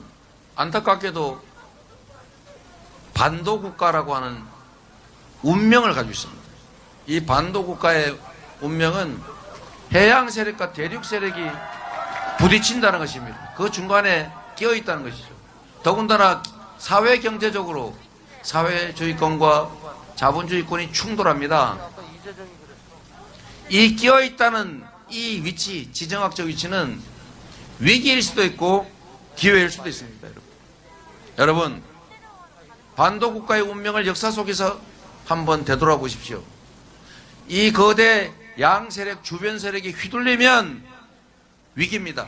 안타깝게도 반도국가라고 하는 운명을 가지고 있습니다. 이 반도국가의 운명은 해양 세력과 대륙 세력이 부딪힌다는 것입니다. 그 중간에 끼어 있다는 것이죠. 더군다나 사회 경제적으로 사회주의권과 자본주의권이 충돌합니다. 이 끼어 있다는 이 위치, 지정학적 위치는 위기일 수도 있고 기회일 수도 있습니다. 여러분, 반도국가의 운명을 역사 속에서 한번 되돌아보십시오. 이 거대 양세력, 주변 세력이 휘둘리면 위기입니다.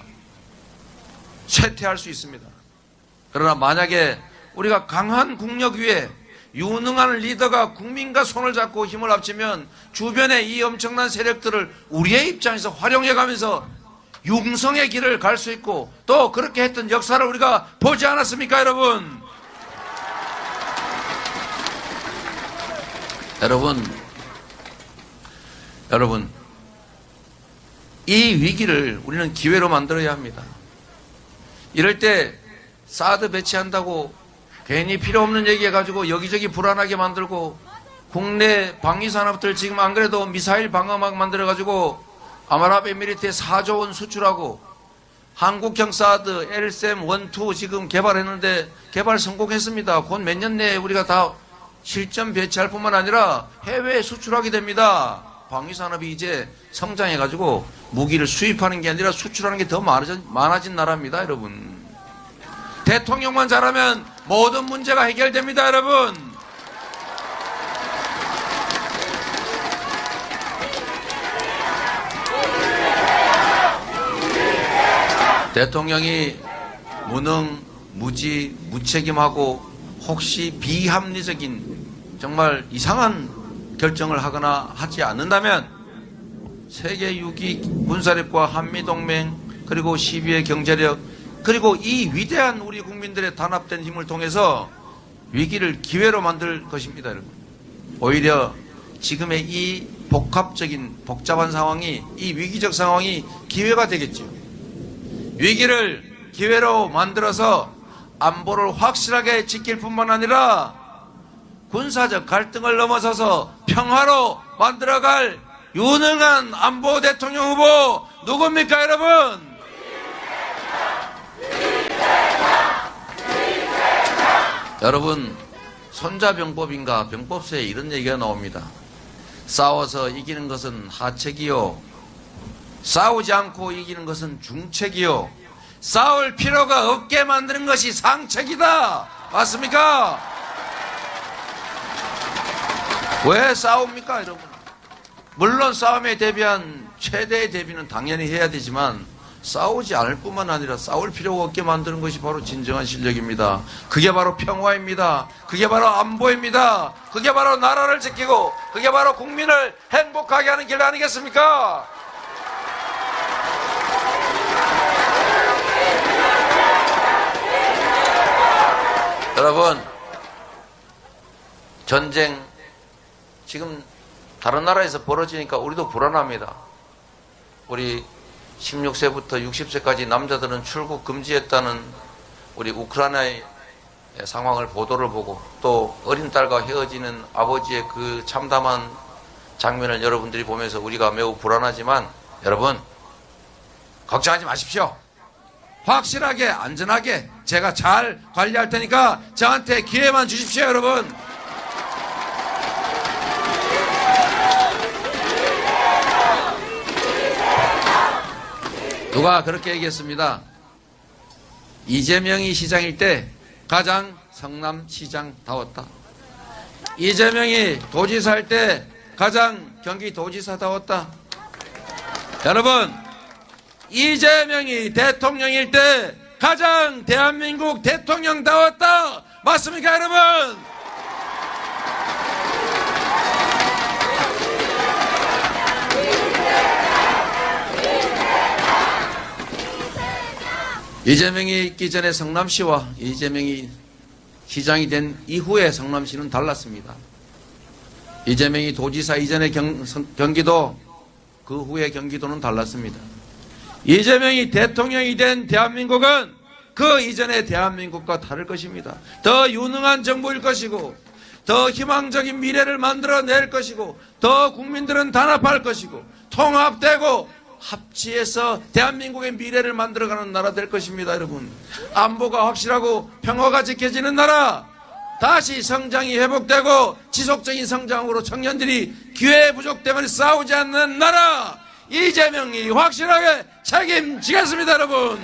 쇠퇴할 수 있습니다. 그러나 만약에 우리가 강한 국력 위에 유능한 리더가 국민과 손을 잡고 힘을 합치면 주변의 이 엄청난 세력들을 우리의 입장에서 활용해가면서 융성의 길을 갈 수 있고, 또 그렇게 했던 역사를 우리가 보지 않았습니까, 여러분? 여러분, 이 위기를 우리는 기회로 만들어야 합니다. 이럴 때 사드 배치한다고 괜히 필요 없는 얘기 해가지고 여기저기 불안하게 만들고, 국내 방위산업들 지금 안 그래도 미사일 방어막 만들어가지고 아랍에미리트에 4조 원 수출하고, 한국형 사드 LSM 1, 2 지금 개발했는데 개발 성공했습니다. 곧 몇 년 내에 우리가 다 실전 배치할 뿐만 아니라 해외에 수출하게 됩니다. 방위산업이 이제 성장해가지고 무기를 수입하는 게 아니라 수출하는 게 더 많아진 나라입니다, 여러분. 대통령만 잘하면 모든 문제가 해결됩니다, 여러분. 대통령이 무능, 무지, 무책임하고 혹시 비합리적인 정말 이상한 결정을 하거나 하지 않는다면 세계 6위 군사력과 한미동맹, 그리고 12의 경제력, 그리고 이 위대한 우리 국민들의 단합된 힘을 통해서 위기를 기회로 만들 것입니다, 여러분. 오히려 지금의 이 복잡한 상황이, 이 위기적 상황이 기회가 되겠죠. 위기를 기회로 만들어서 안보를 확실하게 지킬 뿐만 아니라 군사적 갈등을 넘어서서 평화로 만들어갈 유능한 안보 대통령 후보 누굽니까, 여러분? 여러분, 손자병법인가 병법서에 이런 얘기가 나옵니다. 싸워서 이기는 것은 하책이요, 싸우지 않고 이기는 것은 중책이요, 싸울 필요가 없게 만드는 것이 상책이다. 맞습니까? 왜 싸웁니까, 여러분? 물론 싸움에 대비한 최대의 대비는 당연히 해야 되지만 싸우지 않을 뿐만 아니라 싸울 필요가 없게 만드는 것이 바로 진정한 실력입니다. 그게 바로 평화입니다. 그게 바로 안보입니다. 그게 바로 나라를 지키고 그게 바로 국민을 행복하게 하는 길 아니겠습니까? 여러분, 전쟁 지금 다른 나라에서 벌어지니까 우리도 불안합니다. 우리 16세부터 60세까지 남자들은 출국 금지했다는 우리 우크라이나의 상황을 보도를 보고 또 어린 딸과 헤어지는 아버지의 그 참담한 장면을 여러분들이 보면서 우리가 매우 불안하지만 여러분, 걱정하지 마십시오. 확실하게 안전하게 제가 잘 관리할 테니까 저한테 기회만 주십시오, 여러분. 누가 그렇게 얘기했습니다. 이재명이 시장일 때 가장 성남시장다웠다. 이재명이 도지사일 때 가장 경기도지사다웠다. 여러분, 이재명이 대통령일 때 가장 대한민국 대통령다웠다. 맞습니까, 여러분? 이재명이 있기 전에 성남시와 이재명이 시장이 된 이후에 성남시는 달랐습니다. 이재명이 도지사 이전의 경기도, 그 후에 경기도는 달랐습니다. 이재명이 대통령이 된 대한민국은 그 이전의 대한민국과 다를 것입니다. 더 유능한 정부일 것이고 더 희망적인 미래를 만들어낼 것이고 더 국민들은 단합할 것이고 통합되고 합치해서 대한민국의 미래를 만들어가는 나라 될 것입니다. 여러분, 안보가 확실하고 평화가 지켜지는 나라, 다시 성장이 회복되고 지속적인 성장으로 청년들이 기회 부족 때문에 싸우지 않는 나라, 이재명이 확실하게 책임지겠습니다. 여러분,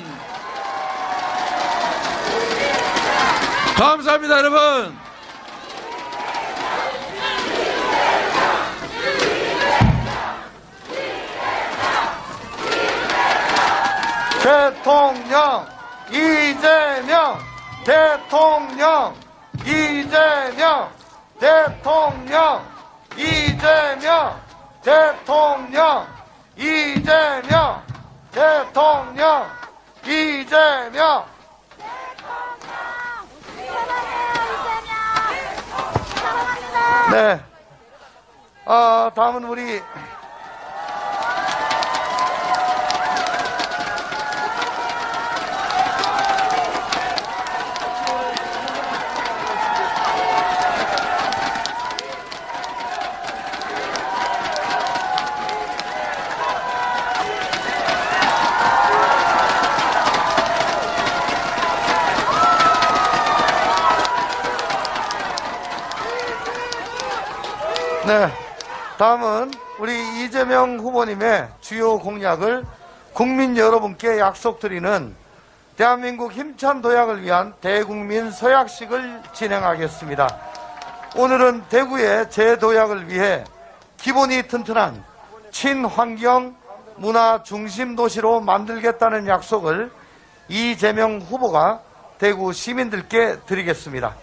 감사합니다. 여러분. 대통령 이재명, 대통령 이재명, 대통령 이재명, 대통령 이재명, 대통령 이재명. 네. 다음은 우리 네, 다음은 우리 이재명 후보님의 주요 공약을 국민 여러분께 약속드리는 대한민국 힘찬 도약을 위한 대국민 서약식을 진행하겠습니다. 오늘은 대구의 재도약을 위해 기본이 튼튼한 친환경 문화 중심 도시로 만들겠다는 약속을 이재명 후보가 대구 시민들께 드리겠습니다.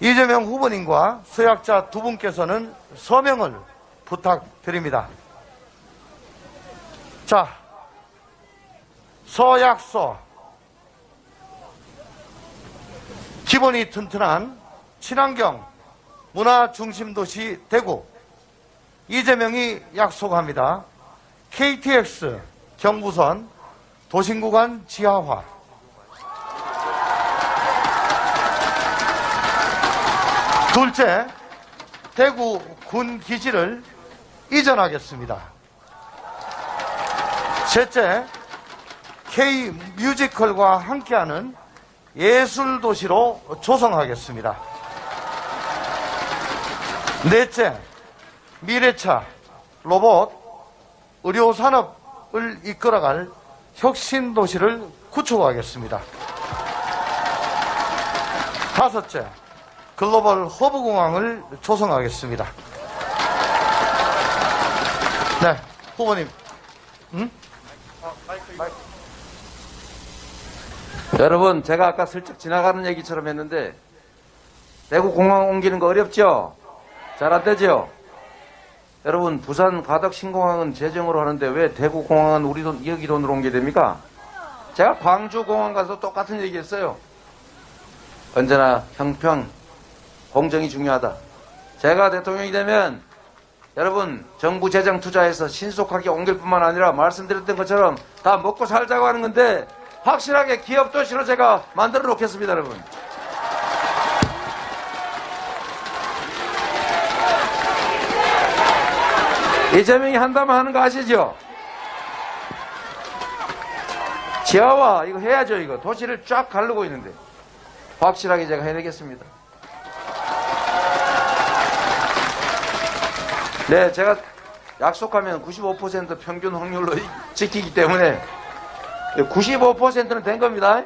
이재명 후보님과 서약자 두 분께서는 서명을 부탁드립니다. 자, 서약서. 기본이 튼튼한 친환경 문화 중심 도시 대구. 이재명이 약속합니다. KTX 경부선 도심구간 지하화. 둘째, 대구 군 기지를 이전하겠습니다. 셋째, K 뮤지컬과 함께하는 예술 도시로 조성하겠습니다. 넷째, 미래차, 로봇, 의료 산업을 이끌어갈 혁신 도시를 구축하겠습니다. 다섯째, 글로벌 허브 공항을 조성하겠습니다. 네, 후보님. 여러분, 제가 아까 슬쩍 지나가는 얘기처럼 했는데 대구 공항 옮기는 거 어렵죠? 잘 안 되죠? 여러분, 부산 가덕 신공항은 재정으로 하는데 왜 대구 공항은 우리 돈, 여기 돈으로 옮겨야 됩니까? 제가 광주 공항 가서 똑같은 얘기 했어요. 언제나 형평, 공정이 중요하다. 제가 대통령이 되면 여러분, 정부 재정 투자해서 신속하게 옮길 뿐만 아니라 말씀드렸던 것처럼 다 먹고 살자고 하는 건데 확실하게 기업 도시로 제가 만들어 놓겠습니다, 여러분. 이재명이 한다면 하는 거 아시죠? 지하화 이거 해야죠. 이거 도시를 쫙 가르고 있는데 확실하게 제가 해내겠습니다. 네, 제가 약속하면 95% 평균 확률로 지키기 때문에 95%는 된 겁니다.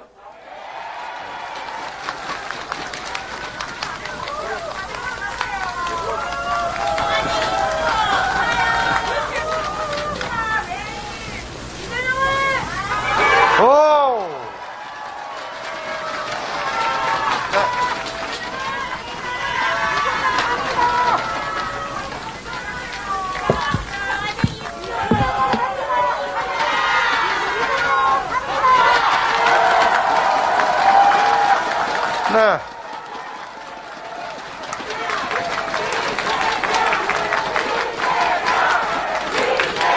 네.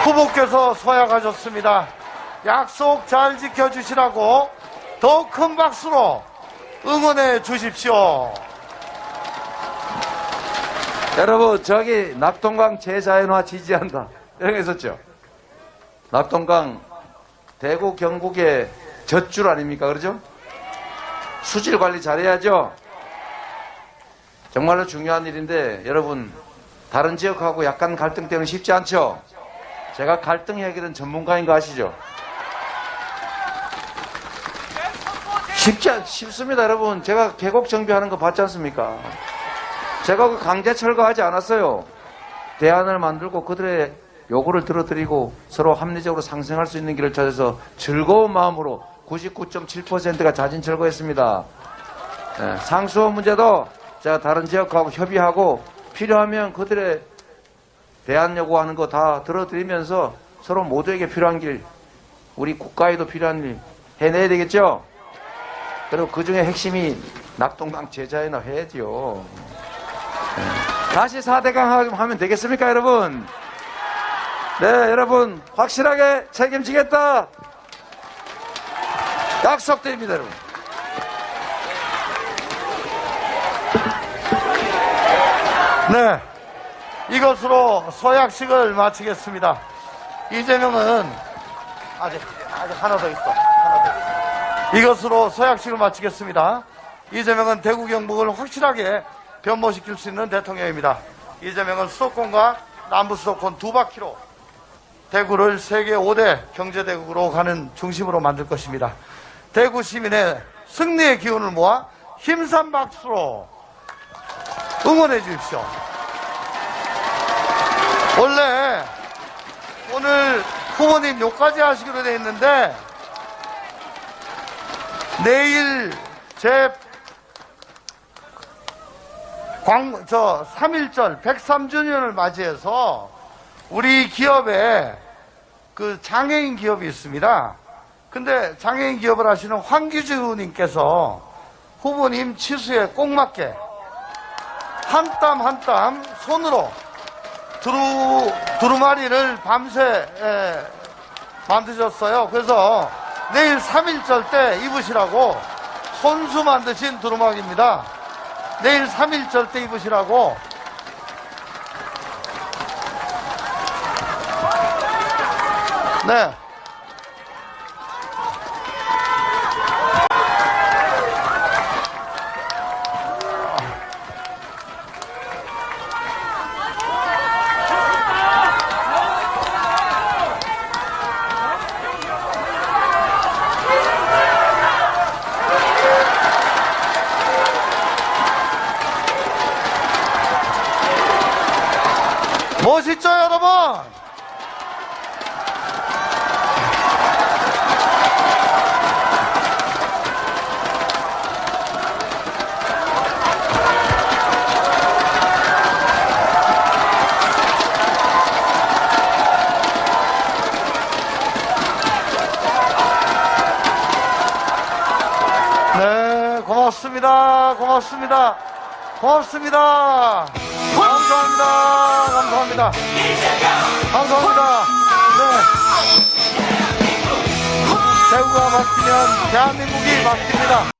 후보께서 서약하셨습니다. 약속 잘 지켜주시라고 더 큰 박수로 응원해 주십시오. 여러분, 저기 낙동강 재자연화 지지한다 이런 거 있었죠. 낙동강 대구 경북의 젖줄 아닙니까? 그러죠? 수질 관리 잘해야죠. 정말로 중요한 일인데 여러분, 다른 지역하고 약간 갈등 때문에 쉽지 않죠? 제가 갈등 해결은 전문가인 거 아시죠? 쉽습니다, 여러분. 제가 계곡 정비하는 거 봤지 않습니까? 제가 그 강제 철거하지 않았어요. 대안을 만들고 그들의 요구를 들어드리고 서로 합리적으로 상생할 수 있는 길을 찾아서 즐거운 마음으로 99.7%가 자진 철거했습니다. 네, 상수원 문제도 제가 다른 지역하고 협의하고 필요하면 그들의 대안 요구하는 거 다 들어드리면서 서로 모두에게 필요한 길, 우리 국가에도 필요한 일 해내야 되겠죠? 그리고 그 중에 핵심이 낙동강 재자연화 해야지요. 네. 다시 4대강 하면 되겠습니까, 여러분? 네, 여러분, 확실하게 책임지겠다. 약속드립니다, 여러분. 네, 이것으로 서약식을 마치겠습니다. 이재명은 아직 하나 더 있어. 이것으로 서약식을 마치겠습니다. 이재명은 대구 경북을 확실하게 변모시킬 수 있는 대통령입니다. 이재명은 수도권과 남부 수도권 두 바퀴로 대구를 세계 5대 경제대국으로 가는 중심으로 만들 것입니다. 대구 시민의 승리의 기운을 모아 힘찬 박수로 응원해 주십시오. 원래 오늘 후보님 욕까지 하시기로 돼 있는데 내일 제 3.1절 103주년을 맞이해서 우리 기업에 그 장애인 기업이 있습니다. 근데 장애인 기업을 하시는 황규주님께서 후보님 치수에 꼭 맞게 한 땀 한 땀 손으로 두루마리를 밤새 만드셨어요. 그래서 내일 3.1절 때 입으시라고 손수 만드신 두루마기입니다. 내일 3.1절 때 입으시라고. 네. 멋있죠, 여러분? 네, 고맙습니다. 고맙습니다. 고맙습니다. 감사합니다. 감사합니다. 감사합니다. 네. 대구가 바뀌면 대한민국이 바뀝니다.